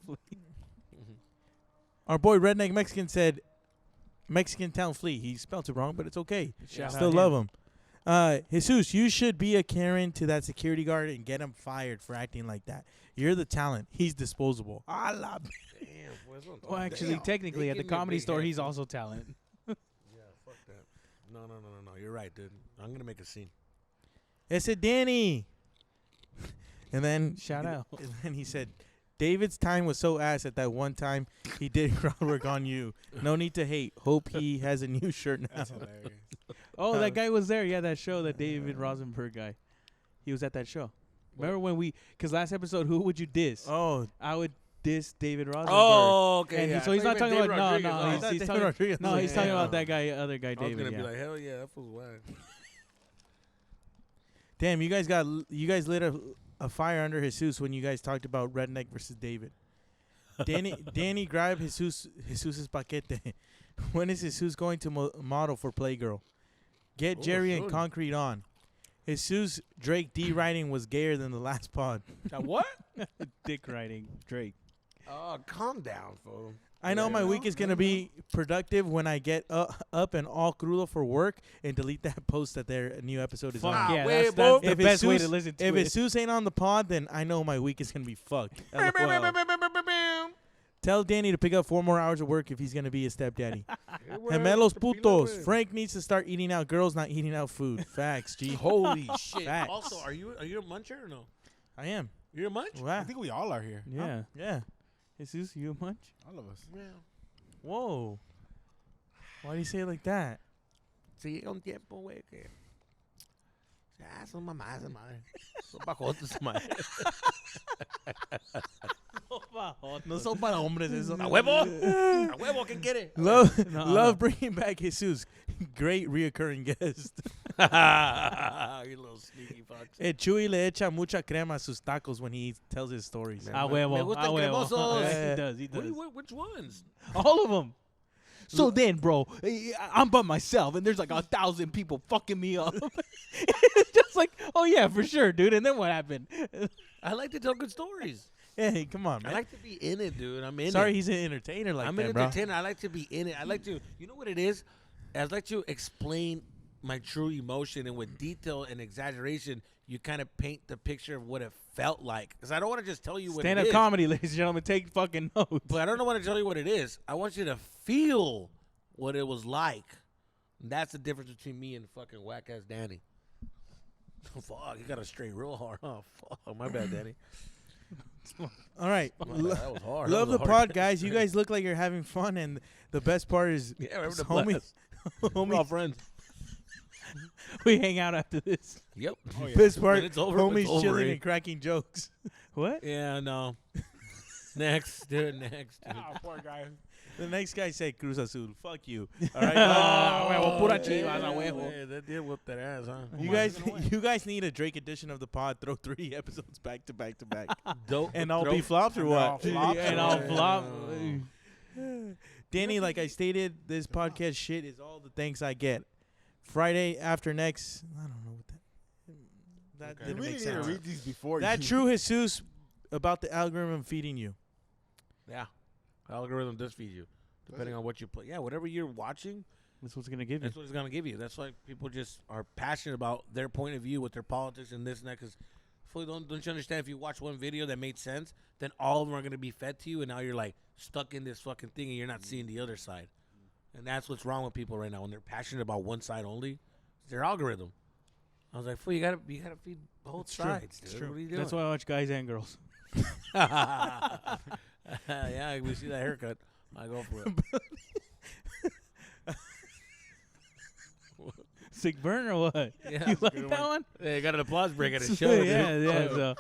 Our boy Redneck Mexican said, Mexican Town Flea. He spelled it wrong, but it's okay. Shout Still out love him. Jesus, you should be a Karen to that security guard and get him fired for acting like that. You're the talent. He's disposable. I love Damn, boy, that's what I'm Well, talking actually, about. technically, They at the give me a comedy big store, head. he's also talent. Yeah, fuck that. No. You're right, dude. I'm going to make a scene. Ese Danny. And then Shout out. And then he said, David's time was so ass at that one time he did groundwork on you. No need to hate. Hope he has a new shirt now. That's hilarious. Oh, that guy was there. Yeah, that show, that David Rosenberg guy. He was at that show. Remember when because last episode, who would you diss? Oh, I would diss David Rosenberg. Oh, okay. And yeah. so he's not talking about Rodriguez. no. Oh. He's David talking, Rodriguez. no, he's Yeah. talking about that guy, other guy, I was David. going to be Yeah. like, hell yeah, that fool's whack. damn! You guys lit a fire under Jesus when you guys talked about Redneck versus David. Danny grabbed Jesus's paquete. When is Jesus going to model for Playgirl? Get Oh, Jerry and soon. Concrete on. Jesus Drake D writing was gayer than the last pod. What? Dick riding Drake. Oh, calm down, fool. I know my week is gonna be productive when I get up and all crudo for work and delete that post that their new episode is Fuck on. yeah, wait, that's boy. the If best way to Jesus- listen to If it. Jesus ain't on the pod, then I know my week is gonna be fucked. LOL. Tell Danny to pick up 4 more hours of work if he's gonna be a stepdaddy. Gemelos putos. Frank needs to start eating out girls, not eating out food. Facts, G. Holy shit. Facts. Also, are you a muncher or no? I am. You're a munch? I Wow. think we all are here. Yeah. Yeah. Jesus, you a munch? All of us. Yeah. Whoa. Why do you say it like that? Sí, un tiempo, güey, que... Son mamás, madre. Son pajotes, madre. No son para hombres eso. A huevo. A huevo can get it. Love, No, love no. bringing back Jesus. Great reoccurring guest. You little sneaky fox. Chuy le echa mucha crema a sus tacos when he tells his stories. A huevo. Me A gustan huevo. cremosos. Yeah, he does. He does. Which ones? All of them. So then, bro, I'm by myself, and there's like 1,000 people fucking me up. It's just like, oh yeah, for sure, dude. And then what happened? I like to tell good stories. Hey, come on, I man. like to be in it, dude. I'm in it. Sorry, he's an entertainer like I'm that, an bro. entertainer. I like to be in it. I like to, you know what it is? I'd like to explain my true emotion, and with detail and exaggeration, you kind of paint the picture of what it felt like. Because I don't want to just tell you what it Stand-up is. comedy, ladies and gentlemen. Take fucking notes. But I don't want to tell you what it is. I want you to feel what it was like. And that's the difference between me and fucking whack-ass Danny. Fuck, you got to strain real hard. Oh, fuck. My bad, Danny. All right. My bad. That was hard. Love That the was a hard pod, guys. You guys look like you're having fun, and the best part is Yeah, remember the homie, blast. We're all homie, friends. We hang out after this. Yep. Oh, yeah. best part, When it's over, homies it's over, chilling eh? and cracking jokes. What? Yeah, no. Next, dude. Next, dude. Oh, poor guy. The next guy said Cruz Azul. Fuck you. All right. huevo, pura chivas, a huevo. Yeah, that did whoop that ass, huh? You guys, you guys need a Drake edition of the pod. Throw 3 episodes back to back to back, Dope. and I'll be flopped or And what? I'll flop. And I'll flop. Danny, like I stated, this podcast shit is all the thanks I get. Friday after next, I don't know what that. That You didn't really make need to sense. read these before That you. true, Jesus, about the algorithm feeding you. Yeah. Algorithm does feed you, depending on what you play. Yeah, whatever you're watching, That's what's gonna give you. that's what it's going to give you. That's why people just are passionate about their point of view with their politics and this and that. Because don't you understand? If you watch one video that made sense, then all of them are going to be fed to you, and now you're like stuck in this fucking thing, and you're not seeing the other side. And that's what's wrong with people right now when they're passionate about one side only. It's their algorithm. I was like, fool, you gotta feed both It's true. sides, dude. It's true. What are you doing? That's why I watch guys and girls. Yeah, we see that haircut. I go for it. Sick burn or what? Yeah, You it's a like good that one. one? Yeah, got an applause break at a show. dude. yeah.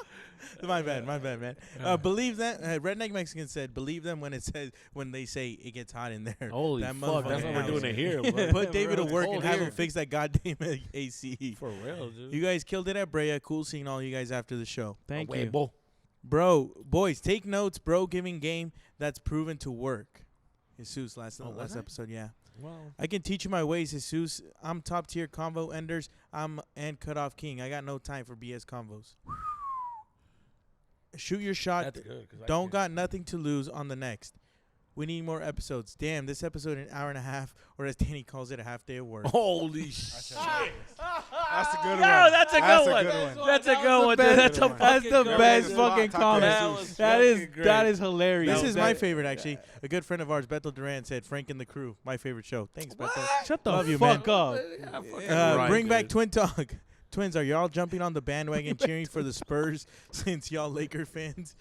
So My bad, man. Believe that Redneck Mexican said, believe them when they say it gets hot in there. Holy That fuck, that's what we're motherfucker doing it here. bro. Put David to It's work cold and have here. him fix that goddamn AC. For real, dude. You guys killed it at Brea. Cool seeing all you guys after the show. thank A you. huevo. Bro, boys, take notes. Bro giving game that's proven to work. Jesus, last was it? episode, yeah. Well, I can teach you my ways, Jesus. I'm top tier convo enders. And cutoff king. I got no time for BS convos. Shoot your shot. that's good. 'cause I Don't can't- got nothing to lose on the next. We need more episodes. Damn, this episode an hour and a half, or as Danny calls it, a half day of work. Holy shit. That's a good one. No, that's a That's good a one. good one. That's a That good was one. the dude. best- That's a That's fucking the good best one. fucking Talk comment. That was That is fucking great. that is hilarious. This is That- my favorite, actually. A good friend of ours, Beto Duran, said Frank and the Crew, my favorite show. Thanks, Beto. Shut the Love you, fuck man. up. Yeah, fucking right, Bring back dude. Twin Talk. Twins, are y'all jumping on the bandwagon cheering for the Spurs since y'all Laker fans?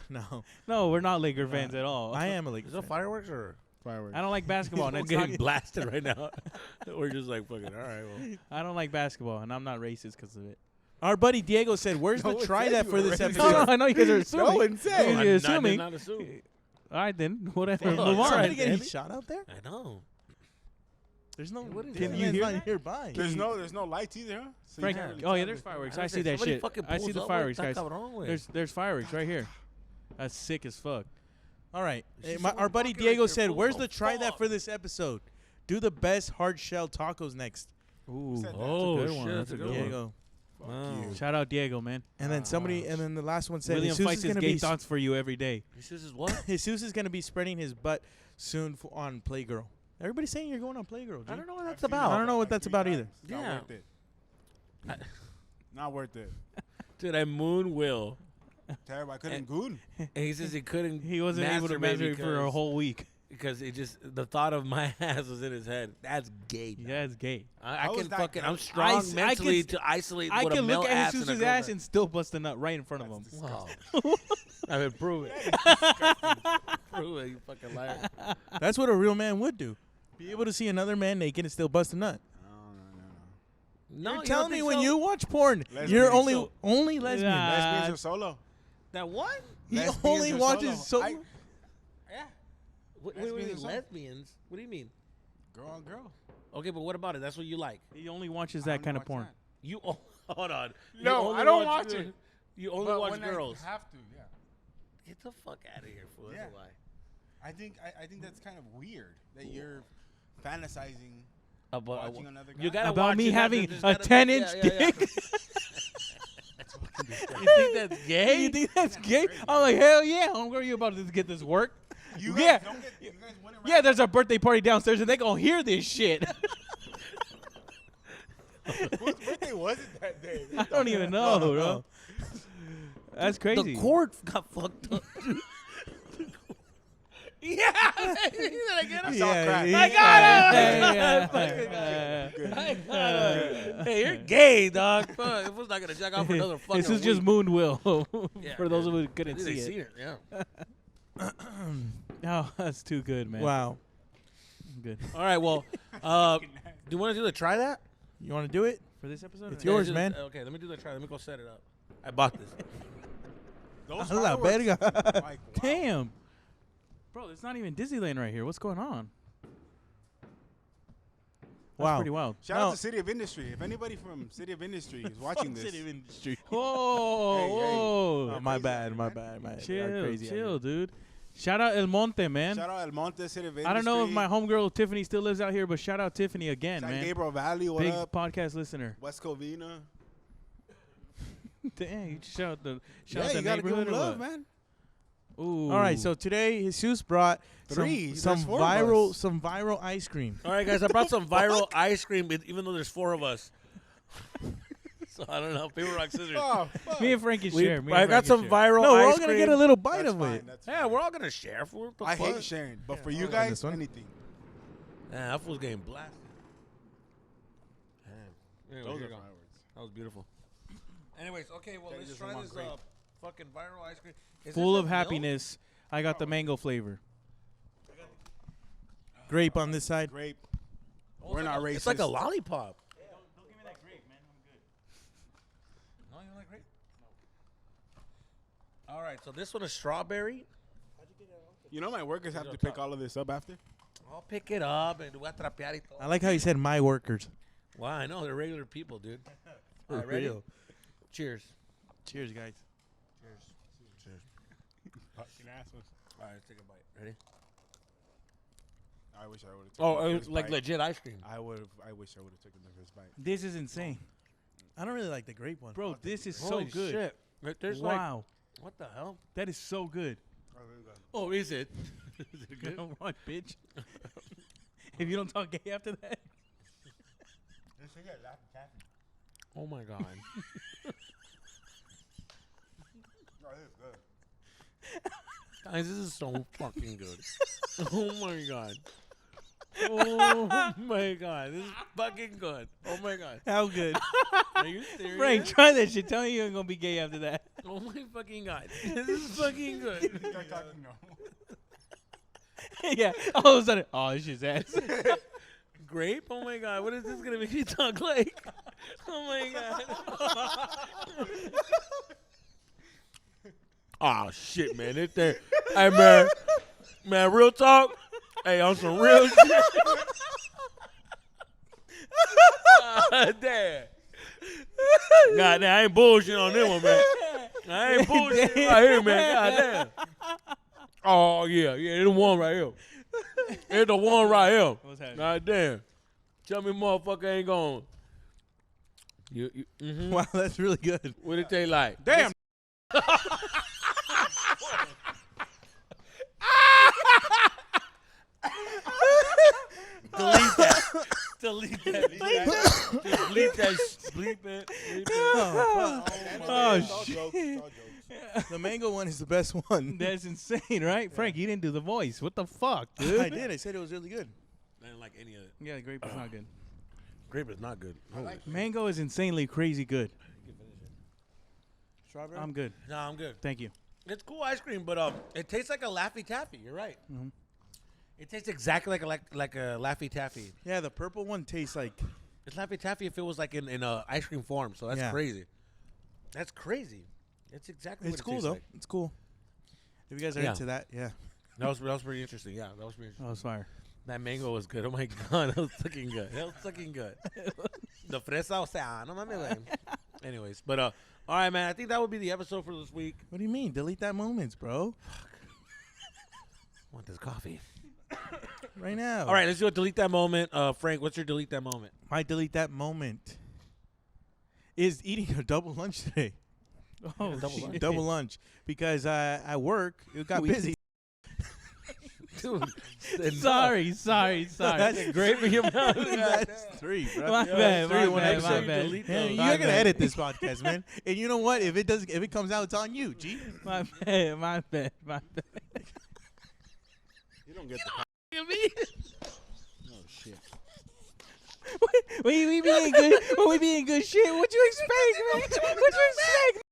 No. No, we're not Laker fans at all. I am a Laker Is that fan. fireworks or? Fireworks. I don't like basketball. and We're it's getting not- blasted right now. We're just like fucking. All right, well. I don't like basketball, and I'm not racist because of it. Our buddy Diego said, where's No the one try said that you for were this racist. No, episode? I know you guys are assuming. No one said. You're I did assuming. not assume. All right, then. Whatever. Fuck. Move on. Somebody Right, getting Danny. shot out there? I know. There's no. What is Can that? you Can you hear hear not nearby. There's no lights either, huh? So you Frank, can't really oh yeah, tell there's it. fireworks. I I was see like, that somebody shit. fucking I see pulls the up, fireworks, what guys. the cabrón, güey? There's fireworks right here. That's sick as fuck. All right. She's Our someone buddy walking Diego right there, said, fool. where's Oh, the try that fuck. for this episode? Do the best hard shell tacos next. Ooh. said that? Oh, good shit. one. That's That's a a good good one. Diego. Wow. Shout out Diego, man. And then somebody, and then the last one said, William Jesus fights is his gonna gay be thoughts for you every day. This is what? Jesus is gonna be spreading his butt soon on Playgirl. Everybody's saying you're going on Playgirl. G. I don't know what I've that's seen about. I don't know what like that's 3 about times. either. Not Yeah. worth it. Not worth it. Dude, I moon Will. Terrible. I couldn't goon. And he says he couldn't. He wasn't able to masturbate for a because- whole week. Because it just the thought of my ass was in his head. That's gay. Yeah, it's gay. I How can is that fucking. gay? I'm strong I mentally can- to isolate I what a can male look ass at and a Jesus' girl ass ass. and still bust a nut right in front of him. Wow. I've been proven. Prove it, you fucking liar. That's what a real man would do. Be able to see another man naked and still bust a nut. No, You're you telling don't me think when so? you watch porn, Lesbian, you're only so- only lesbian. Yeah. Lesbians are solo. That what? He Lesbians only or watches solo. solo. Yeah, What do you mean Lesbians or solo. lesbians? What do you mean? girl on girl. Okay, but what about it? That's what you like. He only watches I that only kind of watch porn. that. You hold on. You No, only I don't watch girl- it. You only But watch when girls. I have to, yeah. Get the fuck out of here, fool. That's Yeah. a lie. I think that's kind of weird that you're fantasizing About watching another guy. you gotta About watch me it, not having just a gotta- 10-inch yeah, yeah, yeah. dick? You think that's gay? You think that's gay? I'm like, hell yeah. Homegirl, you about to get this work? You guys Yeah. don't get, you guys went around. Yeah, there's a birthday party downstairs and they gonna hear this shit. Whose birthday was it that day? I don't even know, bro. That's crazy. The cord got fucked up. Yeah, I get him. It's all crack. I got Yeah. Hey, you're gay, dog. Fuck, it was not gonna jack off for another fucking. This is just week. Moon Will. Yeah, For those dude. who couldn't They see seen it. it. Yeah. Oh, that's too good, man. Wow. Good. All right. Well, do you want to do the try that? You want to do it? For this episode? It's or no? yours, do man. the- Okay, let me do the try. Let me go set it up. I bought this. Those A la fireworks, verga. like, wow. Damn. Bro, it's not even Disneyland right here. What's going on? That's Wow. pretty wild. Shout No. out to City of Industry. If anybody from City of Industry is watching this, City of Industry. Whoa, Hey, hey. whoa. Oh, my crazy bad, out my here, bad, my Chill, crazy. chill, dude. Shout out El Monte, man. shout out El Monte, City of Industry. I don't know if my homegirl Tiffany still lives out here, but shout out Tiffany again, San man. Gabriel Valley, what Big up? podcast listener. West Covina. Damn, you just shout out the Yeah, you gotta give neighborhood them or love, what? man. Ooh. All right, so today Jesus brought Three. some There's four of us. viral ice cream. All right, guys. I brought some viral ice cream, even though there's 4 of us. So I don't know. Paper, rock, scissors. Oh, fuck. Me and Frank can We- share. Me I and got Frank some can share. viral No, we're all ice gonna cream. get a little bite That's of fine, it. that's Yeah, fine. we're all gonna share. Fool. What the I fuck? hate sharing, but for Yeah, you on guys, this one. anything. Yeah, that fool's getting blasted. Damn. Anyway, Those here are you go. fireworks. That was beautiful. Anyways, okay, well, Okay, let's just try one this grape. fucking viral ice cream. Is Full this of a milk? happiness. I got the mango flavor. Grape on this side. Grape. Oh, We're it's not like racist. It's like a lollipop. Don't give me that grape, man. I'm good. No, you don't like grape? All right, so this one is strawberry. You know my workers have Go to pick top. all of this up after? I'll pick it up and voy a trapear y todo. I like how you said my workers. Wow, I know they're regular people, dude. For All right, ready? real. Cheers. Cheers, guys. Cheers. Fucking assholes. All right, let's take a bite. Ready? I wish I would have Oh, taken the it's first like bite. legit ice cream. I wish I would have taken the first bite. This is insane. I don't really like the grape one. Bro, this is so Holy good. shit. It tastes like, Wow. what the hell? That is so good. Oh, is it? Is it good? Come on, bitch. If you don't talk gay after that. Oh my god. Guys, this is so fucking good. Oh my god. Oh my god. This is fucking good. Oh my god. How good? Are you serious? Frank, try that shit. Tell me you ain't gonna be gay after that. Oh my fucking god. This is fucking good. Yeah. All of a sudden, oh, this shit's ass. Grape? Oh my god. What is this gonna make me talk like? Oh my god. Oh shit, man. It's there. Hey man. Man, real talk. Hey, on some real shit. God damn. God damn, I ain't bullshit on this one, man. I ain't bullshit right here, man. God damn. Oh yeah, it's the one right here. It's the one right here. What's happening? God damn. Tell me motherfucker ain't going. Wow, that's really good. What it taste like? Damn. Delete that. Delete that. Just bleep that. Bleep it. Bleep it. Oh, shit. The mango one is the best one. That's insane, right? Frank, you didn't do the voice. What the fuck, I dude? did. I said it was really good. I didn't like any of it. Yeah, the grape is not good. Grape is not good. Holy shit. Mango is insanely crazy good. Strawberry. I'm good. No, I'm good. Thank you. It's cool ice cream, but it tastes like a Laffy Taffy. You're right. Mhm. It tastes exactly like a Laffy Taffy. Yeah, the purple one tastes like. It's Laffy Taffy if it was like in a ice cream form. So that's Yeah. crazy. That's crazy. It's exactly. It's what it cool tastes though. like. It's cool. If you guys are Yeah. into that, yeah. That was pretty interesting. Yeah, that was pretty interesting. Oh, it's fire. That mango was good. Oh my god, that was looking good. That was looking good. The fresa, o sea, no mames, güey. Anyways, but all right, man. I think that would be the episode for this week. What do you mean? Delete that moments, bro. I want this coffee. Right now. All right, let's do a delete that moment. Frank, what's your delete that moment? My delete that moment is eating a double lunch today. Oh, double lunch. Double lunch. Because at work, it got busy. Dude, sorry. That's Great for your mouth. That's 3, bro. My bad, Three, my one bad, episode. my bad. Delete Yeah, those. you're My gonna bad. edit this podcast, man. And you know what? If it comes out, it's on you, G. My bad. You don't get the. Oh shit. we being good. We being good shit. What you expect, man? What you expect?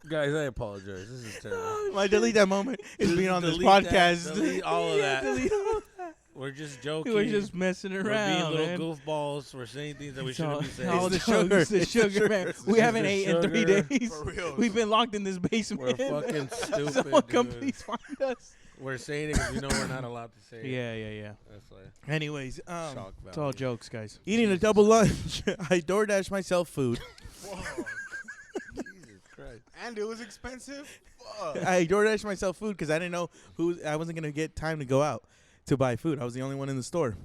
Guys, I apologize. This is terrible. My delete that moment is being on this Delete that. podcast. Delete all of that. Delete all that. We're just joking. We're just messing We're around, being man. little goofballs. We're saying things that we It's all- shouldn't be saying. all the It's the sugar. sugar. It's the It's the sugar, man. sugar. We It's haven't the ate in 3 sugar. days. For real. We've been locked in this basement. We're fucking stupid, Someone come dude. please find us. We're saying it because we know we're not allowed to say it. Yeah. That's like Anyways, shock value. It's all jokes, guys. eating a double lunch. I DoorDash myself food. Whoa. Jesus Christ. And it was expensive. Fuck. I DoorDash myself food because I didn't know I wasn't gonna get time to go out to buy food. I was the only one in the store.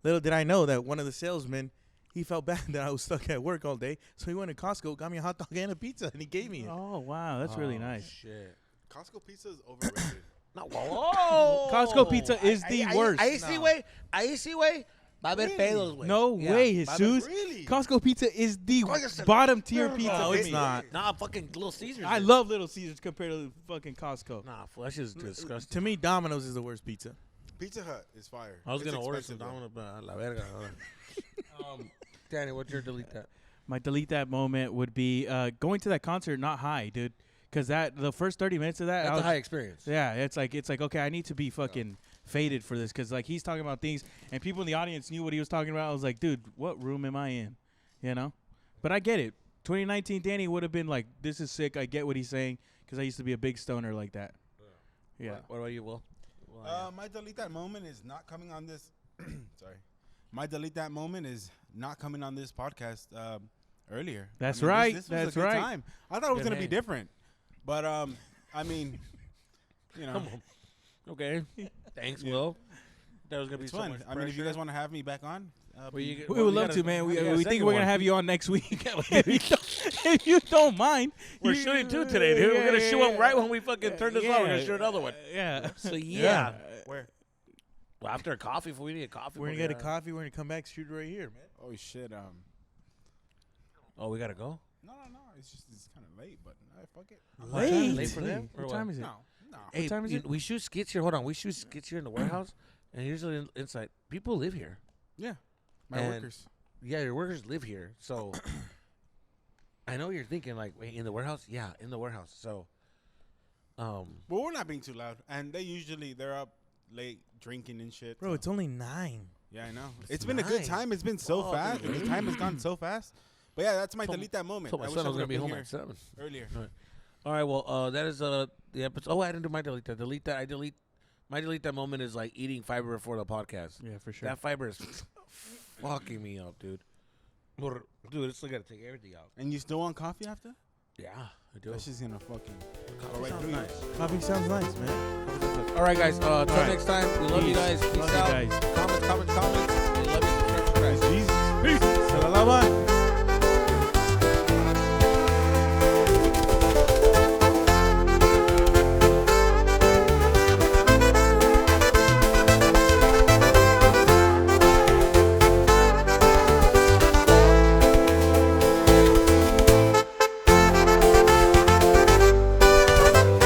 Little did I know that one of the salesmen, he felt bad that I was stuck at work all day, so he went to Costco, got me a hot dog and a pizza, and he gave me it. Oh wow, that's really nice. Shit. Costco pizza is overrated. No, whoa. Costco pizza is the worst. Ahí sí, güey. Ahí sí, güey. Va a haber pedos, güey. No Yeah. way, Va a haber- Jesus. Really? Costco pizza is the Cállate. bottom tier No, pizza. no, to it's me. not. Nah, fucking Little Caesars. I is. love Little Caesars compared to fucking Costco. Nah, flesh is disgusting. To me, Domino's is the worst pizza. Pizza Hut is fire. I was It's gonna order some expensive, though. Domino's, but la verga. Danny, what's your delete that? My delete that moment would be going to that concert not high, dude. Because the first 30 minutes of that, I That's a was- high experience. yeah, it's like okay, I need to be fucking faded for this because like he's talking about things and people in the audience knew what he was talking about. I was like, dude, what room am I in? You know, but I get it. 2019 Danny would have been like, this is sick. I get what he's saying because I used to be a big stoner like that. Yeah. What about you, Will? My delete that moment is not coming on this. Sorry. My delete that moment is not coming on this podcast earlier. That's I mean, right. This was That's a good right. time. I thought it was Good going to be man. different. But, I mean, you know, Come on. Okay. Thanks, Will. That was gonna be it's so fun. much I mean, if you guys pressure. want to have me back on, Well, you- We well, would you love gotta- to, man. We you got a think second we're gonna one. have you on next week. if you don't mind, We're You- shooting 2 today, dude. We're gonna shoot one right when we fucking turn this off. We're gonna Yeah. shoot another one. Yeah. So yeah. where? Well, after a coffee, if we need a coffee, We're we'll gonna get a get coffee. We're gonna come back, shoot right here, man. Oh, shit. Oh, we gotta go. No. It's kind of late, but fuck it. Late for them? Or What what? time is it? No. Hey, time is it? we shoot skits here. Hold on, we shoot skits here in the warehouse, and here's the insight: people live here. Yeah. My And- workers. Yeah, your workers live here, so I know you're thinking like, wait, in the warehouse? Yeah, in the warehouse. So, But we're not being too loud. And they're up late drinking and shit. Bro, so- it's only 9. Yeah, I know. It's It's been a good 9. time. It's been so Oh, fast. dude. The time has gone so fast. But yeah, that's my Told- delete that moment. told my I wish son I I was gonna would've be been home here at 7. earlier. All right, well, that is the episode. Oh, I didn't do my delete that. My delete that moment is like eating fiber before the podcast. Yeah, for sure. That fiber is fucking me up, dude. Dude, it's gotta take everything out. And you still want coffee after? Yeah, I do. That's just gonna fucking Coffee go right sounds through you. nice. Coffee sounds nice, man. All right, guys. Till right. next time. We love you guys. Peace Love you out. guys. Comments. We love you. Subscribe. Jesus. Peace. Se la lavan.